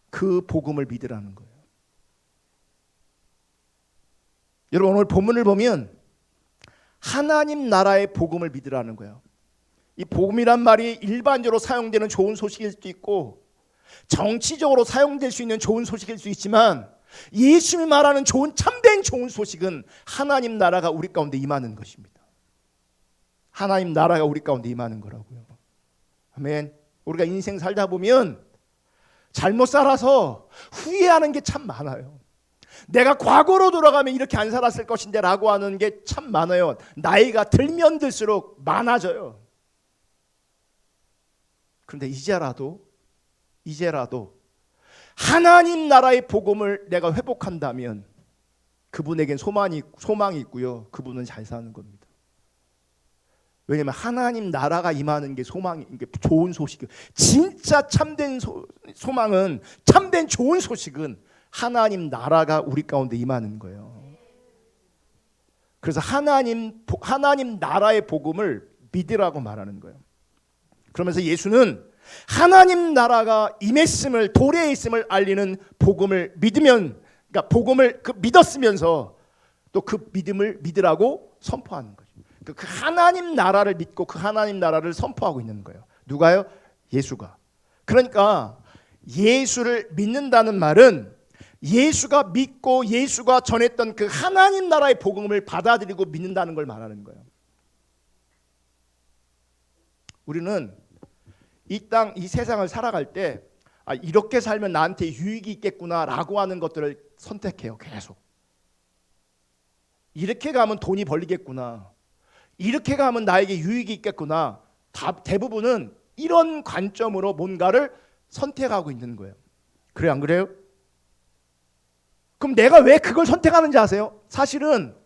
그 복음을 믿으라는 거예요. 여러분, 오늘 본문을 보면 하나님 나라의 복음을 믿으라는 거예요. 이 복음이란 말이 일반적으로 사용되는 좋은 소식일 수도 있고 정치적으로 사용될 수 있는 좋은 소식일 수 있지만 예수님이 말하는 참된 좋은 소식은 하나님 나라가 우리 가운데 임하는 것입니다. 하나님 나라가 우리 가운데 임하는 거라고요. 아멘. 우리가 인생 살다 보면 잘못 살아서 후회하는 게 참 많아요. 내가 과거로 돌아가면 이렇게 안 살았을 것인데 라고 하는 게 참 많아요. 나이가 들면 들수록 많아져요. 그런데 이제라도 하나님 나라의 복음을 내가 회복한다면 그분에겐 소망이 있고요. 그분은 잘 사는 겁니다. 왜냐하면 하나님 나라가 임하는 게 소망인 게 좋은 소식이에요. 진짜 참된 소망은, 참된 좋은 소식은 하나님 나라가 우리 가운데 임하는 거예요. 그래서 하나님 나라의 복음을 믿으라고 말하는 거예요. 그러면서 예수는 하나님 나라가 임했음을, 도래에 있음을 알리는 복음을 믿으면, 그러니까 복음을 믿었으면서 또 그 믿음을 믿으라고 선포하는 거죠. 그 하나님 나라를 믿고 그 하나님 나라를 선포하고 있는 거예요. 누가요? 예수가. 그러니까 예수를 믿는다는 말은 예수가 믿고 예수가 전했던 그 하나님 나라의 복음을 받아들이고 믿는다는 걸 말하는 거예요. 우리는 이 세상을 살아갈 때 이렇게 살면 나한테 유익이 있겠구나라고 하는 것들을 선택해요. 계속. 이렇게 가면 돈이 벌리겠구나. 이렇게 가면 나에게 유익이 있겠구나. 대부분은 이런 관점으로 뭔가를 선택하고 있는 거예요. 그래, 안 그래요? 그럼 내가 왜 그걸 선택하는지 아세요? 사실은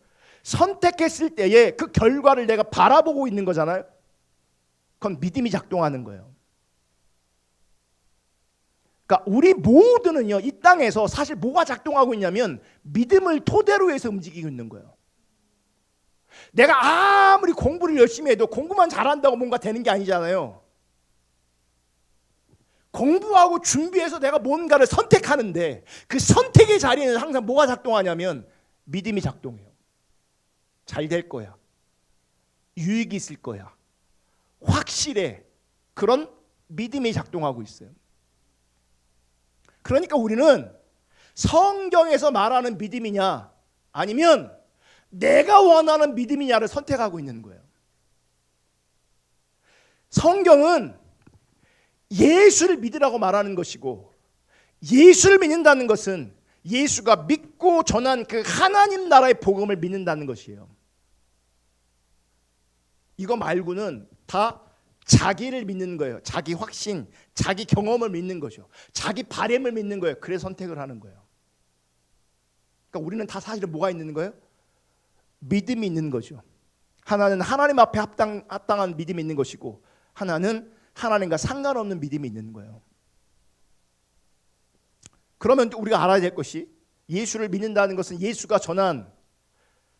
선택했을 때의 그 결과를 내가 바라보고 있는 거잖아요. 그건 믿음이 작동하는 거예요. 그러니까 우리 모두는요, 이 땅에서 사실 뭐가 작동하고 있냐면 믿음을 토대로 해서 움직이고 있는 거예요. 내가 아무리 공부를 열심히 해도 공부만 잘한다고 뭔가 되는 게 아니잖아요. 공부하고 준비해서 내가 뭔가를 선택하는데 그 선택의 자리에는 항상 뭐가 작동하냐면 믿음이 작동해요. 잘 될 거야. 유익이 있을 거야. 확실해. 그런 믿음이 작동하고 있어요. 그러니까 우리는 성경에서 말하는 믿음이냐 아니면 내가 원하는 믿음이냐를 선택하고 있는 거예요. 성경은 예수를 믿으라고 말하는 것이고 예수를 믿는다는 것은 예수가 믿고 전한 그 하나님 나라의 복음을 믿는다는 것이에요. 이거 말고는 다 자기를 믿는 거예요. 자기 확신, 자기 경험을 믿는 거죠. 자기 바램을 믿는 거예요. 그래서 선택을 하는 거예요. 그러니까 우리는 다 사실은 뭐가 있는 거예요? 믿음이 있는 거죠. 하나는 하나님 앞에 합당한 믿음이 있는 것이고 하나는 하나님과 상관없는 믿음이 있는 거예요. 그러면 우리가 알아야 될 것이 예수를 믿는다는 것은 예수가 전한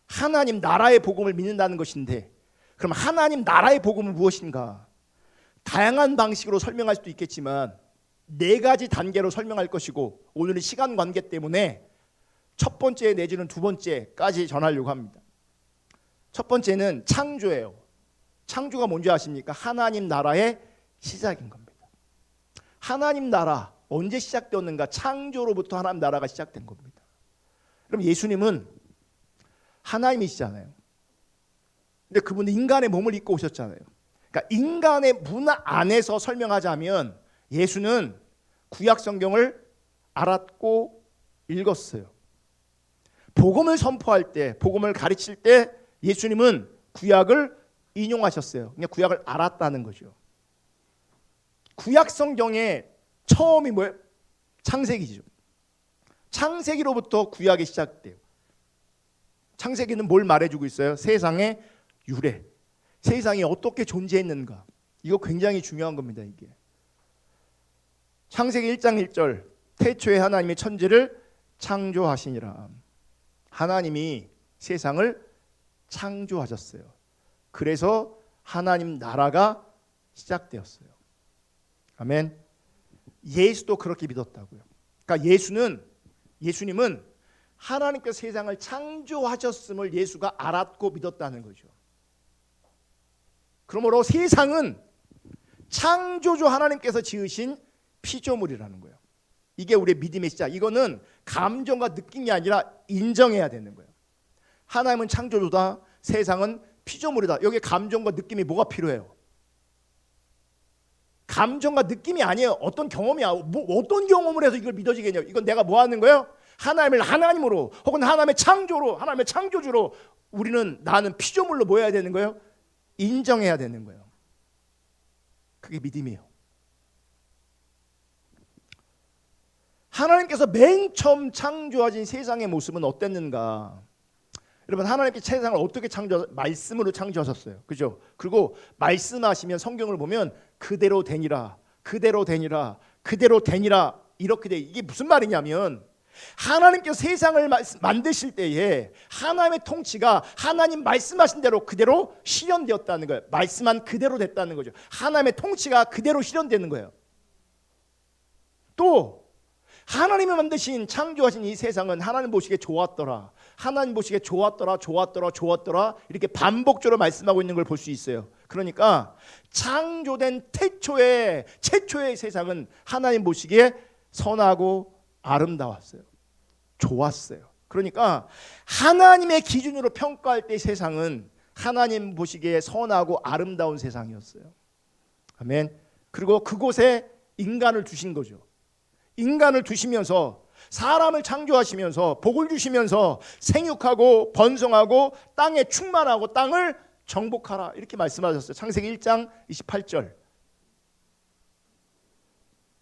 하나님 나라의 복음을 믿는다는 것인데 그럼 하나님 나라의 복음은 무엇인가? 다양한 방식으로 설명할 수도 있겠지만 4가지 단계로 설명할 것이고 오늘은 시간 관계 때문에 첫 번째 내지는 두 번째까지 전하려고 합니다. 첫 번째는 창조예요. 창조가 뭔지 아십니까? 하나님 나라의 시작인 겁니다. 하나님 나라 언제 시작되었는가? 창조로부터 하나님 나라가 시작된 겁니다. 그럼 예수님은 하나님이시잖아요. 근데 그분은 인간의 몸을 입고 오셨잖아요. 그러니까 인간의 문화 안에서 설명하자면 예수는 구약 성경을 알았고 읽었어요. 복음을 선포할 때, 복음을 가르칠 때 예수님은 구약을 인용하셨어요. 그냥 구약을 알았다는 거죠. 구약 성경의 처음이 뭐예요? 창세기죠. 창세기로부터 구약이 시작돼요. 창세기는 뭘 말해주고 있어요? 세상의 유래. 세상이 어떻게 존재했는가. 이거 굉장히 중요한 겁니다. 이게. 창세기 1장 1절 태초에 하나님이 천지를 창조하시니라. 하나님이 세상을 창조하셨어요. 그래서 하나님 나라가 시작되었어요. 아멘. 예수도 그렇게 믿었다고요. 그러니까 예수님은 하나님께서 세상을 창조하셨음을 예수가 알았고 믿었다는 거죠. 그러므로 세상은 창조주 하나님께서 지으신 피조물이라는 거예요. 이게 우리의 믿음의 시작. 이거는 감정과 느낌이 아니라 인정해야 되는 거예요. 하나님은 창조주다, 세상은 피조물이다. 여기에 감정과 느낌이 뭐가 필요해요? 감정과 느낌이 아니에요. 어떤 경험이야. 어떤 경험을 해서 이걸 믿어지겠냐. 이건 내가 뭐 하는 거예요? 하나님을 하나님으로 혹은 하나님의 창조로, 하나님의 창조주로 나는 피조물로 뭐 해야 되는 거예요? 인정해야 되는 거예요. 그게 믿음이에요. 하나님께서 맨 처음 창조하신 세상의 모습은 어땠는가? 여러분, 하나님께서 세상을 어떻게 말씀으로 창조하셨어요. 그죠? 그리고 말씀하시면 성경을 보면 그대로 되니라, 그대로 되니라, 그대로 되니라 이렇게 돼. 이게 무슨 말이냐면 하나님께서 세상을 만드실 때에 하나님의 통치가 하나님 말씀하신 대로 그대로 실현되었다는 거예요. 말씀한 그대로 됐다는 거죠. 하나님의 통치가 그대로 실현되는 거예요. 또 하나님이 만드신 창조하신 이 세상은 하나님 보시기에 좋았더라, 하나님 보시기에 좋았더라, 좋았더라, 좋았더라 이렇게 반복적으로 말씀하고 있는 걸 볼 수 있어요. 그러니까 창조된 최초의 세상은 하나님 보시기에 선하고 아름다웠어요. 좋았어요. 그러니까 하나님의 기준으로 평가할 때 세상은 하나님 보시기에 선하고 아름다운 세상이었어요. 아멘. 그리고 그곳에 인간을 두신 거죠. 인간을 두시면서 사람을 창조하시면서 복을 주시면서 생육하고 번성하고 땅에 충만하고 땅을 정복하라 이렇게 말씀하셨어요. 창세기 1장 28절.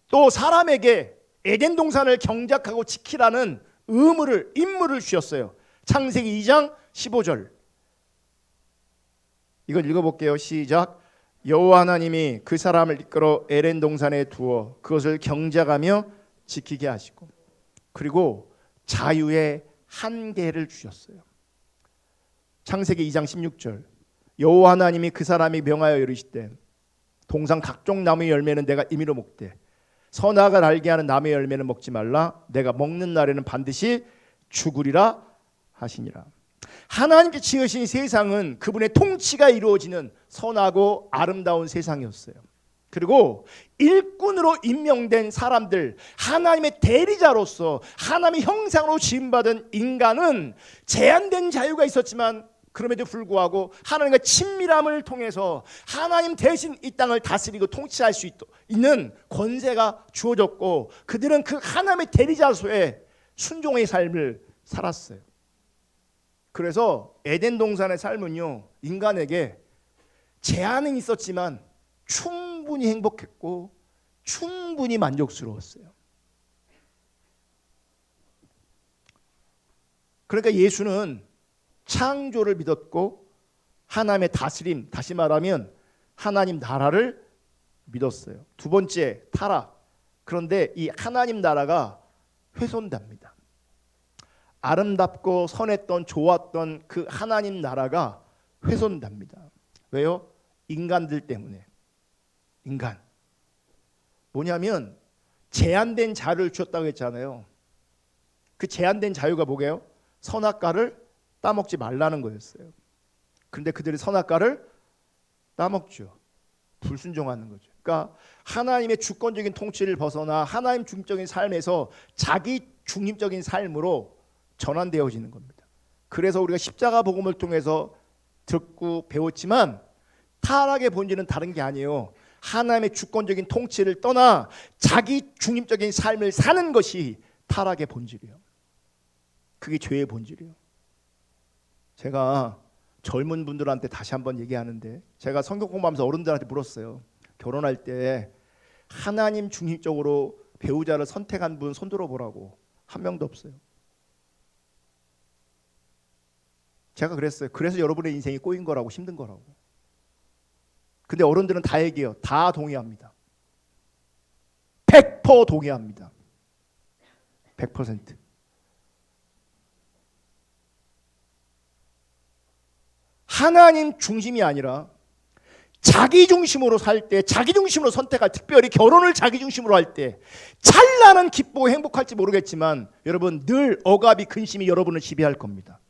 또 사람에게 에덴 동산을 경작하고 지키라는 임무를 주셨어요. 창세기 2장 15절. 이걸 읽어볼게요. 시작. 여호와 하나님이 그 사람을 이끌어 에덴 동산에 두어 그것을 경작하며 지키게 하시고 그리고 자유의 한계를 주셨어요. 창세기 2장 16절. 여호와 하나님이 그 사람이 명하여 이르시되 동산 각종 나무의 열매는 내가 임의로 먹되 선악을 알게 하는 나무의 열매는 먹지 말라. 내가 먹는 날에는 반드시 죽으리라 하시니라. 하나님께 지으신 세상은 그분의 통치가 이루어지는 선하고 아름다운 세상이었어요. 그리고 일꾼으로 임명된 사람들, 하나님의 대리자로서 하나님의 형상으로 지음받은 인간은 제한된 자유가 있었지만 그럼에도 불구하고 하나님과 친밀함을 통해서 하나님 대신 이 땅을 다스리고 통치할 수 있는 권세가 주어졌고 그들은 그 하나님의 대리자로서의 순종의 삶을 살았어요. 그래서 에덴 동산의 삶은요, 인간에게 제한은 있었지만 충분히 행복했고 충분히 만족스러웠어요. 그러니까 예수는 창조를 믿었고 하나님의 다스림, 다시 말하면 하나님 나라를 믿었어요. 두 번째, 타락. 그런데 이 하나님 나라가 훼손됩니다. 아름답고 선했던 좋았던 그 하나님 나라가 훼손됩니다. 왜요? 인간들 때문에. 인간. 뭐냐면 제한된 자유를 주었다고 했잖아요. 그 제한된 자유가 뭐게요? 선악과를 따먹지 말라는 거였어요. 그런데 그들이 선악과를 따먹죠. 불순종하는 거죠. 그러니까 하나님의 주권적인 통치를 벗어나 하나님 중립적인 삶에서 자기 중립적인 삶으로 전환되어지는 겁니다. 그래서 우리가 십자가 복음을 통해서 듣고 배웠지만 타락의 본질은 다른 게 아니에요. 하나님의 주권적인 통치를 떠나 자기 중립적인 삶을 사는 것이 타락의 본질이에요. 그게 죄의 본질이에요. 제가 젊은 분들한테 다시 한번 얘기하는데 제가 성경 공부하면서 어른들한테 물었어요. 결혼할 때 하나님 중립적으로 배우자를 선택한 분 손 들어보라고. 한 명도 없어요. 제가 그랬어요. 그래서 여러분의 인생이 꼬인 거라고, 힘든 거라고. 근데 어른들은 다 얘기해요. 다 동의합니다. 100% 동의합니다. 100%. 하나님 중심이 아니라 자기 중심으로 살 때, 자기 중심으로 선택할, 특별히 결혼을 자기 중심으로 할 때 찬란한 기쁘고 행복할지 모르겠지만 여러분 늘 억압이, 근심이 여러분을 지배할 겁니다.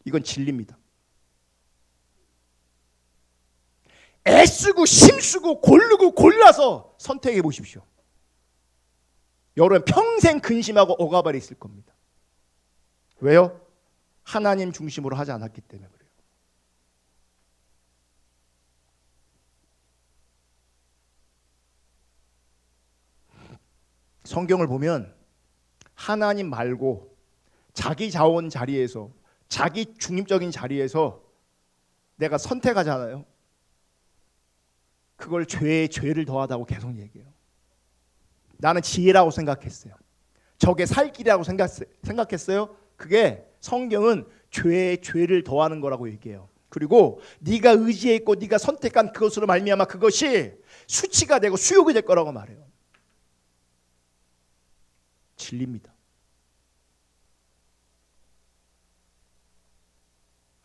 이건 진리입니다. 애쓰고 힘쓰고 고르고 골라서 선택해 보십시오. 여러분 평생 근심하고 억압 아래 있을 겁니다. 왜요? 하나님 중심으로 하지 않았기 때문에 그래요. 성경을 보면 하나님 말고 자기 자원 자리에서, 자기 중립적인 자리에서 내가 선택하잖아요. 그걸 죄를 더하다고 계속 얘기해요. 나는 지혜라고 생각했어요. 저게 살 길이라고 생각했어요. 그게 성경은 죄를 더하는 거라고 얘기해요. 그리고 네가 의지했고 네가 선택한 그것으로 말미암아 그것이 수치가 되고 수욕이 될 거라고 말해요. 진리입니다.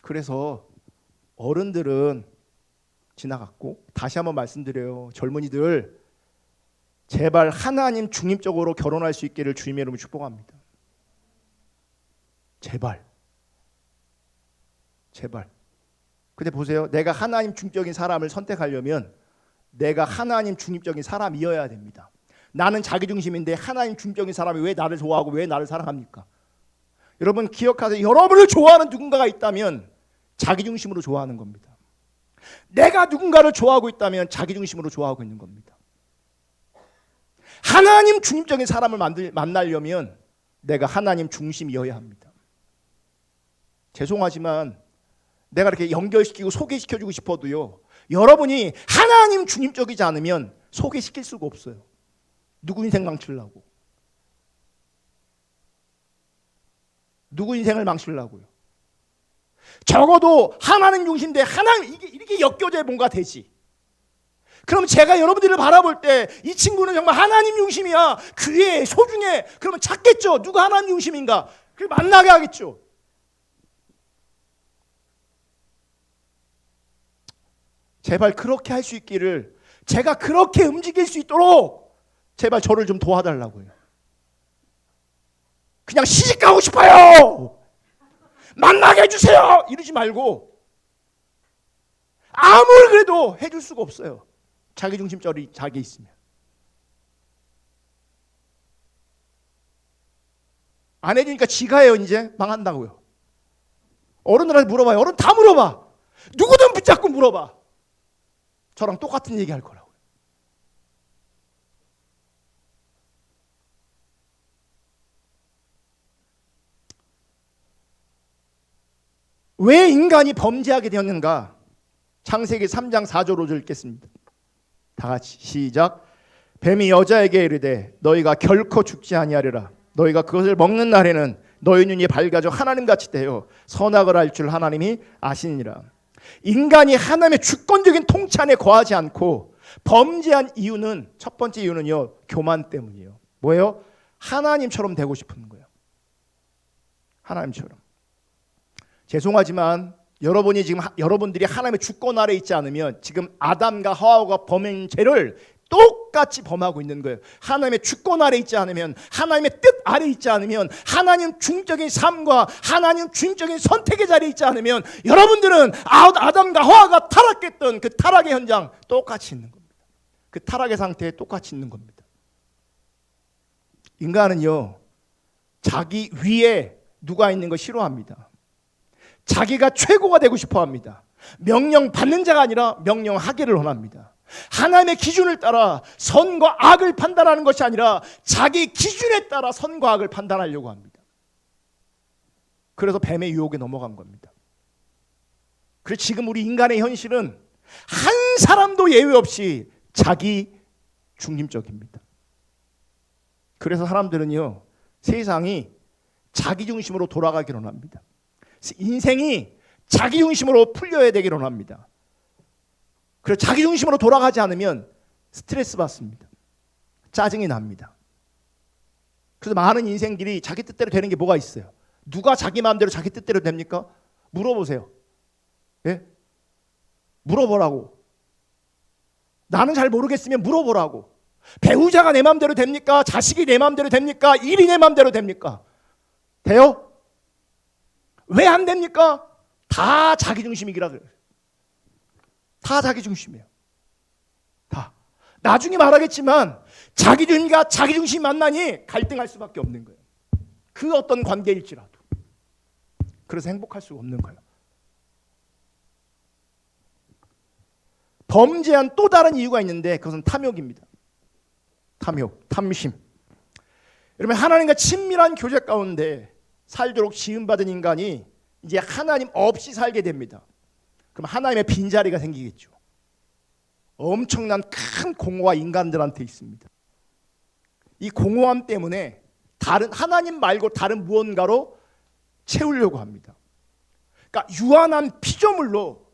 그래서 어른들은 지나갔고, 다시 한번 말씀드려요. 젊은이들 제발 하나님 중립적으로 결혼할 수 있기를 주님의 이름으로 축복합니다. 제발. 근데 보세요. 내가 하나님 중립적인 사람을 선택하려면 내가 하나님 중립적인 사람이어야 됩니다. 나는 자기 중심인데 하나님 중립적인 사람이 왜 나를 좋아하고 왜 나를 사랑합니까? 여러분 기억하세요. 여러분을 좋아하는 누군가가 있다면 자기 중심으로 좋아하는 겁니다. 내가 누군가를 좋아하고 있다면 자기 중심으로 좋아하고 있는 겁니다. 하나님 중립적인 사람을 만나려면 내가 하나님 중심이어야 합니다. 죄송하지만 내가 이렇게 연결시키고 소개시켜주고 싶어도요, 여러분이 하나님 중립적이지 않으면 소개시킬 수가 없어요. 누구 인생 망치려고. 누구 인생을 망치려고요. 적어도 하나님 중심인데 하나님 이렇게 엮여져야 뭔가 되지. 그럼 제가 여러분들을 바라볼 때 이 친구는 정말 하나님 중심이야, 귀해, 소중해. 그러면 찾겠죠. 누가 하나님 중심인가? 그걸 만나게 하겠죠. 제발 그렇게 할 수 있기를, 제가 그렇게 움직일 수 있도록 제발 저를 좀 도와달라고요. 그냥 시집가고 싶어요, 만나게 해주세요 이러지 말고 아무리 그래도 해줄 수가 없어요. 자기 중심적이 자기 있으면. 안 해주니까 지가 해요. 이제 망한다고요. 어른들한테 물어봐요. 어른 다 물어봐. 누구든 붙잡고 물어봐. 저랑 똑같은 얘기 할 거라고요. 왜 인간이 범죄하게 되었는가? 창세기 3장 4절 5절 읽겠습니다. 다 같이 시작. 뱀이 여자에게 이르되 너희가 결코 죽지 아니하리라. 너희가 그것을 먹는 날에는 너희 눈이 밝아져 하나님같이 되어 선악을 알 줄 하나님이 아시니라. 인간이 하나님의 주권적인 통치안에 거하지 않고 범죄한 이유는, 첫 번째 이유는요, 교만 때문이에요. 뭐예요? 하나님처럼 되고 싶은 거예요. 하나님처럼. 죄송하지만 여러분들이 하나님의 주권 아래 있지 않으면 지금 아담과 하와가 범한 죄를 똑같이 범하고 있는 거예요. 하나님의 주권 아래 있지 않으면, 하나님의 뜻 아래 있지 않으면, 하나님 중적인 삶과 하나님 중적인 선택의 자리에 있지 않으면 여러분들은 아담과 하와가 타락했던 그 타락의 현장 똑같이 있는 겁니다. 그 타락의 상태에 똑같이 있는 겁니다. 인간은요, 자기 위에 누가 있는 거 싫어합니다. 자기가 최고가 되고 싶어 합니다. 명령 받는 자가 아니라 명령하기를 원합니다. 하나님의 기준을 따라 선과 악을 판단하는 것이 아니라 자기 기준에 따라 선과 악을 판단하려고 합니다. 그래서 뱀의 유혹에 넘어간 겁니다. 그래서 지금 우리 인간의 현실은 한 사람도 예외 없이 자기 중심적입니다. 그래서 사람들은요, 세상이 자기 중심으로 돌아가기를 원합니다. 인생이 자기 중심으로 풀려야 되기를 원합니다. 그래서 자기 중심으로 돌아가지 않으면 스트레스 받습니다. 짜증이 납니다. 그래서 많은 인생들이 자기 뜻대로 되는 게 뭐가 있어요? 누가 자기 마음대로 자기 뜻대로 됩니까? 물어보세요. 예? 물어보라고. 나는 잘 모르겠으면 물어보라고. 배우자가 내 마음대로 됩니까? 자식이 내 마음대로 됩니까? 일이 내 마음대로 됩니까? 돼요? 왜 안 됩니까? 다 자기중심이기라 그래요. 다 자기중심이에요. 다. 나중에 말하겠지만 자기중심과 자기중심이 만나니 갈등할 수밖에 없는 거예요. 그 어떤 관계일지라도. 그래서 행복할 수가 없는 거예요. 범죄한 또 다른 이유가 있는데 그것은 탐욕입니다. 탐욕, 탐심. 여러분, 하나님과 친밀한 교제 가운데 살도록 지음받은 인간이 이제 하나님 없이 살게 됩니다. 그럼 하나님의 빈자리가 생기겠죠. 엄청난 큰 공허가 인간들한테 있습니다. 이 공허함 때문에 다른 하나님 말고 다른 무언가로 채우려고 합니다. 그러니까 유한한 피조물로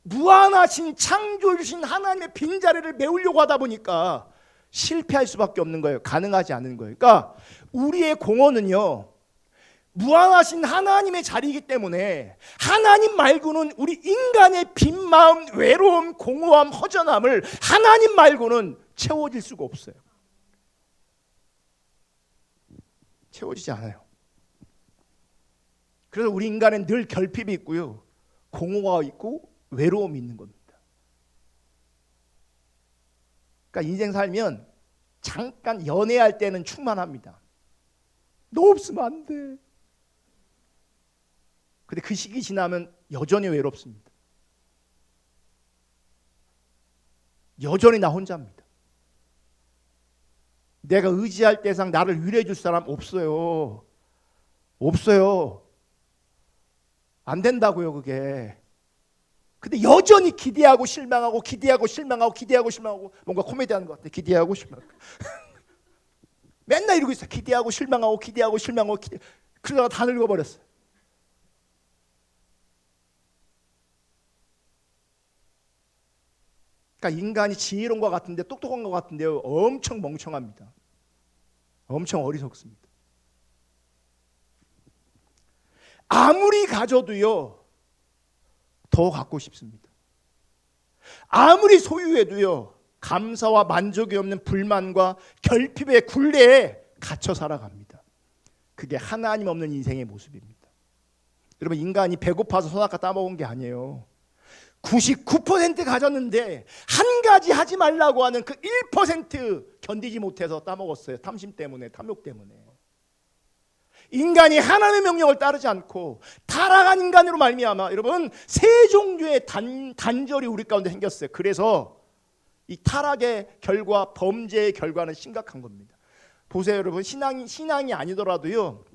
무한하신 창조주신 하나님의 빈자리를 메우려고 하다 보니까 실패할 수밖에 없는 거예요. 가능하지 않은 거예요. 그러니까 우리의 공허는요, 무한하신 하나님의 자리이기 때문에 하나님 말고는 우리 인간의 빈 마음, 외로움, 공허함, 허전함을 하나님 말고는 채워질 수가 없어요. 채워지지 않아요. 그래서 우리 인간은 늘 결핍이 있고요, 공허가 있고 외로움이 있는 겁니다. 그러니까 인생 살면 잠깐 연애할 때는 충만합니다. 너 없으면 안 돼. 근데 그 시기 지나면 여전히 외롭습니다. 여전히 나 혼자입니다. 내가 의지할 때 이상 나를 위로해 줄 사람 없어요. 없어요. 안 된다고요, 그게. 근데 여전히 기대하고 실망하고 기대하고 실망하고 기대하고 실망하고, 뭔가 코미디하는 것 같아. 기대하고 실망하고. 맨날 이러고 있어. 기대하고 실망하고 기대하고 실망하고 그러다가 다 늙어버렸어. 그러니까 인간이 지혜로운 것 같은데, 똑똑한 것 같은데요, 엄청 멍청합니다. 엄청 어리석습니다. 아무리 가져도요, 더 갖고 싶습니다. 아무리 소유해도요, 감사와 만족이 없는 불만과 결핍의 굴레에 갇혀 살아갑니다. 그게 하나님 없는 인생의 모습입니다. 여러분, 인간이 배고파서 선악과 따먹은 게 아니에요. 99% 가졌는데 한 가지 하지 말라고 하는 그 1% 견디지 못해서 따먹었어요. 탐심 때문에, 탐욕 때문에. 인간이 하나님의 명령을 따르지 않고 타락한 인간으로 말미암아, 여러분, 세 종류의 단절이 우리 가운데 생겼어요. 그래서 이 타락의 결과, 범죄의 결과는 심각한 겁니다. 보세요, 여러분, 신앙이 아니더라도요,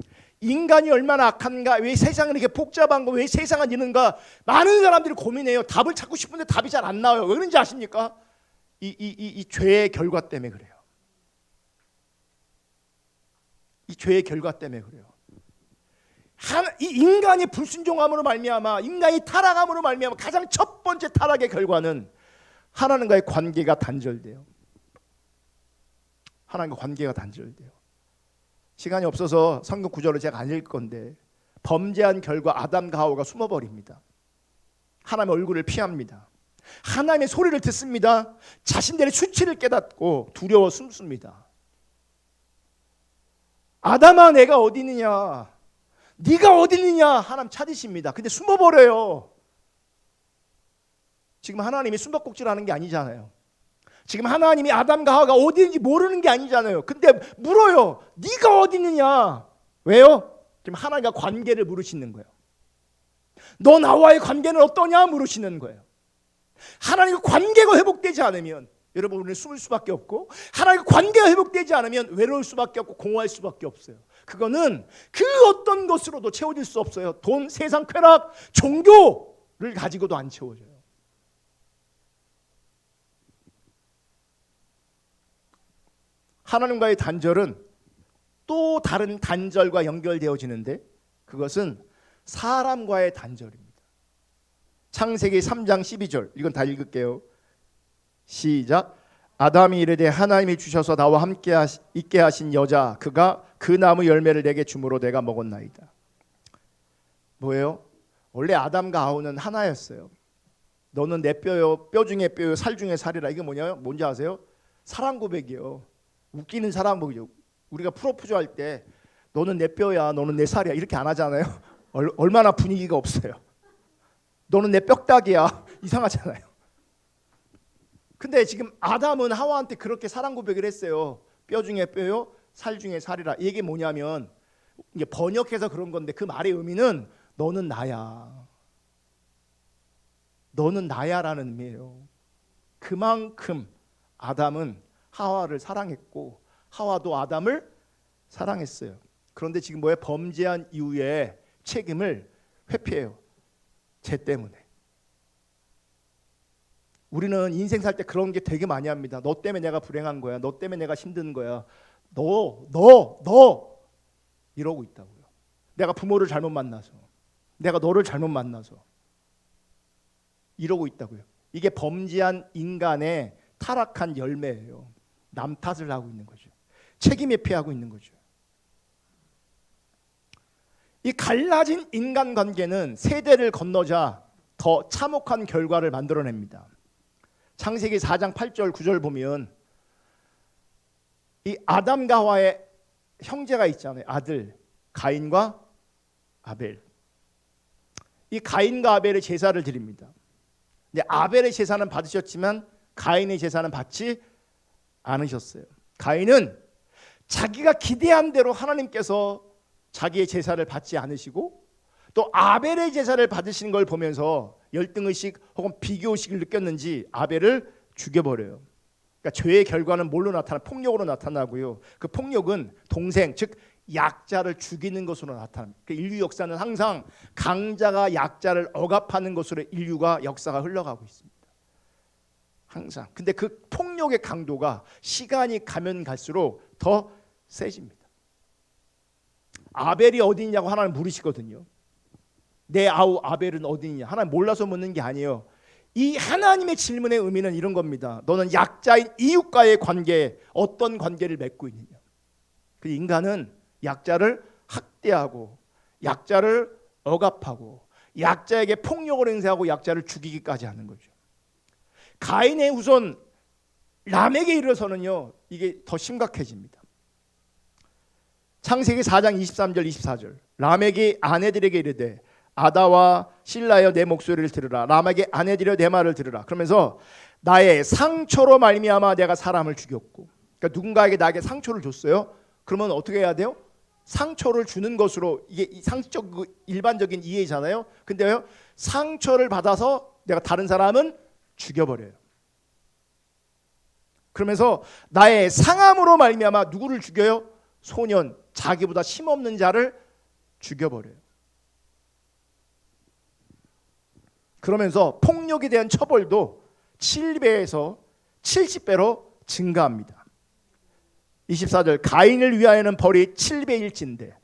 인간이 얼마나 악한가, 왜 세상은 이렇게 복잡한 거, 왜 세상은 이런가, 많은 사람들이 고민해요. 답을 찾고 싶은데 답이 잘 안 나와요. 왜 그런지 아십니까? 이 죄의 결과 때문에 그래요. 이 죄의 결과 때문에 그래요. 이 인간이 불순종함으로 말미암아, 인간이 타락함으로 말미암아, 가장 첫 번째 타락의 결과는 하나님과의 관계가 단절돼요. 하나님과 관계가 단절돼요. 시간이 없어서 성경 구절을 제가 안 읽을 건데, 범죄한 결과 아담과 하와가 숨어버립니다. 하나님의 얼굴을 피합니다. 하나님의 소리를 듣습니다. 자신들의 수치를 깨닫고 두려워 숨습니다. 아담아, 내가 어디 있느냐, 네가 어디 있느냐, 하나님 찾으십니다. 근데 숨어버려요. 지금 하나님이 숨바꼭질하는 게 아니잖아요. 지금 하나님이 아담과 하와가 어디 있는지 모르는 게 아니잖아요. 근데 물어요. 네가 어디 있느냐. 왜요? 지금 하나님과 관계를 물으시는 거예요. 너 나와의 관계는 어떠냐 물으시는 거예요. 하나님과 관계가 회복되지 않으면 여러분, 우리는 숨을 수밖에 없고, 하나님과 관계가 회복되지 않으면 외로울 수밖에 없고 공허할 수밖에 없어요. 그거는 그 어떤 것으로도 채워질 수 없어요. 돈, 세상, 쾌락, 종교를 가지고도 안 채워져요. 하나님과의 단절은 또 다른 단절과 연결되어지는데, 그것은 사람과의 단절입니다. 창세기 3장 12절, 이건 다 읽을게요. 시작. 아담이 이르되 하나님이 주셔서 나와 함께 있게 하신 여자, 그가 그 나무 열매를 내게 주므로 내가 먹었나이다. 뭐예요? 원래 아담과 하와는 하나였어요. 너는 내 뼈요, 뼈 중에 뼈요, 살 중에 살이라. 이게 뭐냐? 뭔지 아세요? 사랑 고백이요. 웃기는 사랑 고백이죠. 우리가 프로포즈 할 때 너는 내 뼈야, 너는 내 살이야 이렇게 안 하잖아요. 얼마나 분위기가 없어요. 너는 내 뼈다귀야 이상하잖아요. 근데 지금 아담은 하와한테 그렇게 사랑 고백을 했어요. 뼈 중에 뼈요, 살 중에 살이라. 이게 뭐냐면 이게 번역해서 그런 건데 그 말의 의미는 너는 나야. 너는 나야라는 의미예요. 그만큼 아담은 하와를 사랑했고 하와도 아담을 사랑했어요. 그런데 지금 뭐예요? 범죄한 이후에 책임을 회피해요. 죄 때문에. 우리는 인생 살 때 그런 게 되게 많이 합니다. 너 때문에 내가 불행한 거야. 너 때문에 내가 힘든 거야. 너 이러고 있다고요. 내가 부모를 잘못 만나서, 내가 너를 잘못 만나서 이러고 있다고요. 이게 범죄한 인간의 타락한 열매예요. 남 탓을 하고 있는 거죠. 책임 회피하고 있는 거죠. 이 갈라진 인간관계는 세대를 건너자 더 참혹한 결과를 만들어냅니다. 창세기 4장 8절 9절 보면 이 아담과 하와의 형제가 있잖아요. 아들 가인과 아벨. 이 가인과 아벨의 제사를 드립니다. 근데 아벨의 제사는 받으셨지만 가인의 제사는 받지 않으셨어요. 가인은 자기가 기대한 대로 하나님께서 자기의 제사를 받지 않으시고 또 아벨의 제사를 받으시는 걸 보면서 열등의식 혹은 비교의식을 느꼈는지 아벨을 죽여버려요. 그러니까 죄의 결과는 뭘로 나타나? 폭력으로 나타나고요. 그 폭력은 동생 즉 약자를 죽이는 것으로 나타납니다. 그러니까 인류 역사는 항상 강자가 약자를 억압하는 것으로 인류가 역사가 흘러가고 있습니다. 항상. 근데 그 폭력의 강도가 시간이 가면 갈수록 더 세집니다. 아벨이 어디 있냐고 하나님 물으시거든요. 내 아우 아벨은 어디 있냐? 하나님 몰라서 묻는 게 아니에요. 이 하나님의 질문의 의미는 이런 겁니다. 너는 약자인 이웃과의 관계에 어떤 관계를 맺고 있느냐? 그 인간은 약자를 학대하고 약자를 억압하고 약자에게 폭력을 행사하고 약자를 죽이기까지 하는 거죠. 가인의 후손 람에게 이르러서는요 이게 더 심각해집니다. 창세기 4장 23절 24절 람에게 아내들에게 이르되 아다와 실라여 내 목소리를 들으라. 람에게 아내들여 내 말을 들으라. 그러면서 나의 상처로 말미암아 내가 사람을 죽였고, 그러니까 누군가에게 나에게 상처를 줬어요. 그러면 어떻게 해야 돼요? 상처를 주는 것으로, 이게 상식 일반적인 이해잖아요. 근데요 상처를 받아서 내가 다른 사람은 죽여버려요. 그러면서 나의 상함으로 말미암아 누구를 죽여요? 소년, 자기보다 힘없는 자를 죽여버려요. 그러면서 폭력에 대한 처벌도 7배에서 70배로 증가합니다. 24절 가인을 위하여는 벌이 7배일진데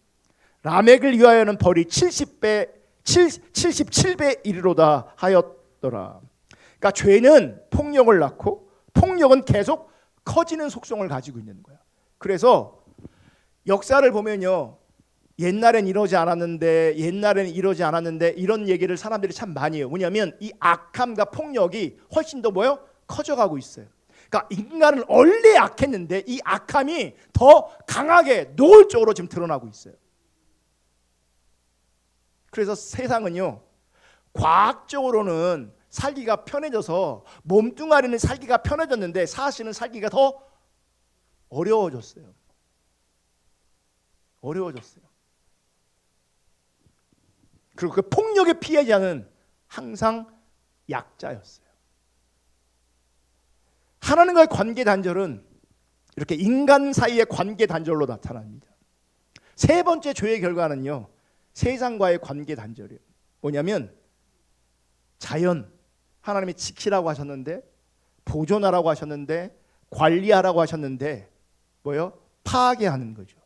라멕을 위하여는 벌이 77배 이르로다 하였더라. 그러니까 죄는 폭력을 낳고 폭력은 계속 커지는 속성을 가지고 있는 거야. 그래서 역사를 보면요 옛날엔 이러지 않았는데 이런 얘기를 사람들이 참 많이 해요. 뭐냐면 이 악함과 폭력이 훨씬 더 뭐예요? 커져가고 있어요. 그러니까 인간은 원래 악했는데 이 악함이 더 강하게 노골적으로 지금 드러나고 있어요. 그래서 세상은요 과학적으로는 살기가 편해져서 몸뚱아리는 살기가 편해졌는데 사실은 살기가 더 어려워졌어요. 그리고 그 폭력의 피해자는 항상 약자였어요. 하나님과의 관계 단절은 이렇게 인간 사이의 관계 단절로 나타납니다. 세 번째 죄의 결과는요 세상과의 관계 단절이에요. 뭐냐면 자연, 하나님이 지키라고 하셨는데 보존하라고 하셨는데 관리하라고 하셨는데 뭐예요? 파괴하는 거죠.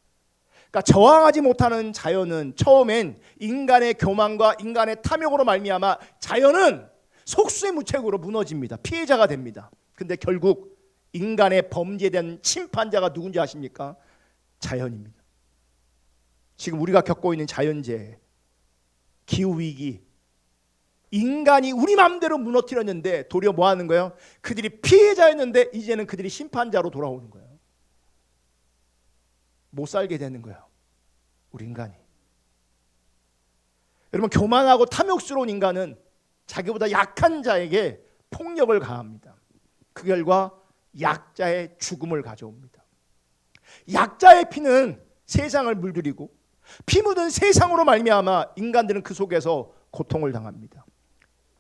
그러니까 저항하지 못하는 자연은 처음엔 인간의 교만과 인간의 탐욕으로 말미암아 자연은 속수무책으로 무너집니다. 피해자가 됩니다. 근데 결국 인간의 범죄에 대한 심판자가 누군지 아십니까? 자연입니다. 지금 우리가 겪고 있는 자연재해, 기후위기, 인간이 우리 마음대로 무너뜨렸는데 도리어 뭐 하는 거예요? 그들이 피해자였는데 이제는 그들이 심판자로 돌아오는 거예요. 못 살게 되는 거예요, 우리 인간이. 여러분, 교만하고 탐욕스러운 인간은 자기보다 약한 자에게 폭력을 가합니다. 그 결과 약자의 죽음을 가져옵니다. 약자의 피는 세상을 물들이고 피 묻은 세상으로 말미암아 인간들은 그 속에서 고통을 당합니다.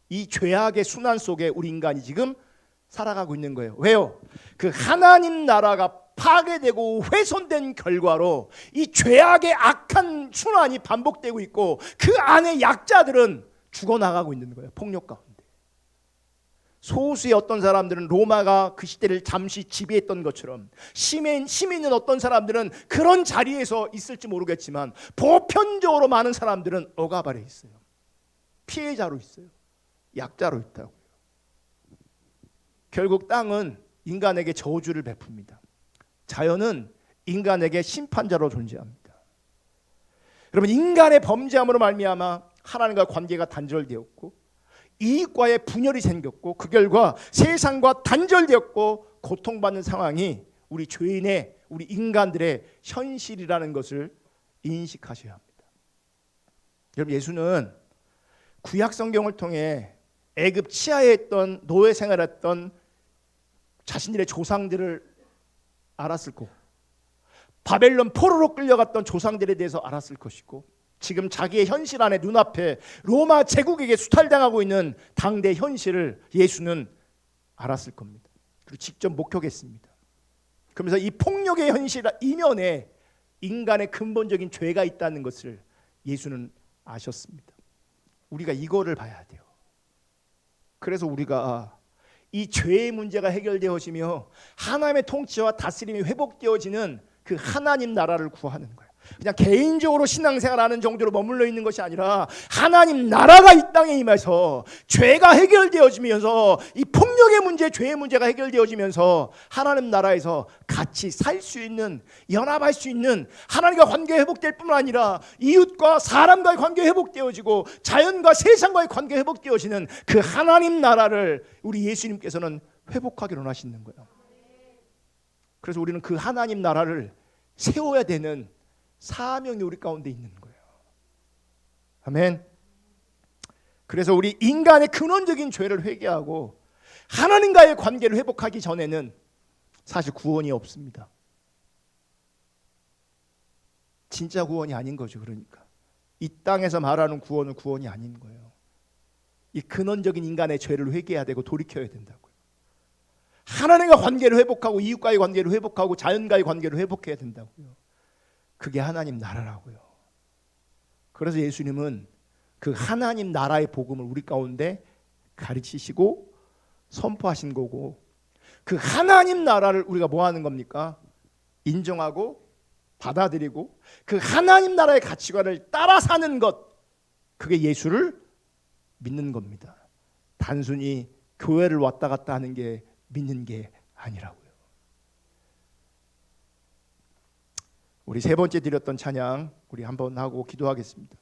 이 죄악의 순환 속에 우리 인간이 지금 살아가고 있는 거예요. 왜요? 그 하나님 나라가 파괴되고 훼손된 결과로 이 죄악의 악한 순환이 반복되고 있고 그 안에 약자들은 죽어나가고 있는 거예요, 폭력 가운데. 소수의 어떤 사람들은 로마가 그 시대를 잠시 지배했던 것처럼 시민은 어떤 사람들은 그런 자리에서 있을지 모르겠지만 보편적으로 많은 사람들은 억압아래 있어요. 피해자로 있어요. 약자로 있다고요. 결국 땅은 인간에게 저주를 베풉니다. 자연은 인간에게 심판자로 존재합니다. 여러분, 인간의 범죄함으로 말미암아 하나님과 관계가 단절되었고 이익과의 분열이 생겼고 그 결과 세상과 단절되었고 고통받는 상황이 우리 죄인의, 우리 인간들의 현실이라는 것을 인식하셔야 합니다. 여러분, 예수는 구약 성경을 통해 애굽 치하에 있던 노예 생활했던 자신들의 조상들을 알았을 거고 바벨론 포로로 끌려갔던 조상들에 대해서 알았을 것이고 지금 자기의 현실 안에 눈앞에 로마 제국에게 수탈당하고 있는 당대 현실을 예수는 알았을 겁니다. 그리고 직접 목격했습니다. 그러면서 이 폭력의 현실 이면에 인간의 근본적인 죄가 있다는 것을 예수는 아셨습니다. 우리가 이거를 봐야 돼요. 그래서 우리가 이 죄의 문제가 해결되어지며 하나님의 통치와 다스림이 회복되어지는 그 하나님 나라를 구하는 거예요. 그냥 개인적으로 신앙생활하는 정도로 머물러 있는 것이 아니라 하나님 나라가 이 땅에 임해서 죄가 해결되어지면서 이 폭력의 문제, 죄의 문제가 해결되어지면서 하나님 나라에서 같이 살 수 있는, 연합할 수 있는, 하나님과 관계 회복될 뿐만 아니라 이웃과 사람과의 관계 회복되어지고 자연과 세상과의 관계 회복되어지는 그 하나님 나라를 우리 예수님께서는 회복하기로 하시는 거예요. 그래서 우리는 그 하나님 나라를 세워야 되는 사명이 우리 가운데 있는 거예요. 아멘. 그래서 우리 인간의 근원적인 죄를 회개하고 하나님과의 관계를 회복하기 전에는 사실 구원이 없습니다. 진짜 구원이 아닌 거죠. 그러니까 이 땅에서 말하는 구원은 구원이 아닌 거예요. 이 근원적인 인간의 죄를 회개해야 되고 돌이켜야 된다고요. 하나님과 관계를 회복하고 이웃과의 관계를 회복하고 자연과의 관계를 회복해야 된다고요. 그게 하나님 나라라고요. 그래서 예수님은 그 하나님 나라의 복음을 우리 가운데 가르치시고 선포하신 거고 그 하나님 나라를 우리가 뭐 하는 겁니까? 인정하고 받아들이고 그 하나님 나라의 가치관을 따라 사는 것, 그게 예수를 믿는 겁니다. 단순히 교회를 왔다 갔다 하는 게 믿는 게 아니라고요. 우리 세 번째 드렸던 찬양 우리 한번 하고 기도하겠습니다.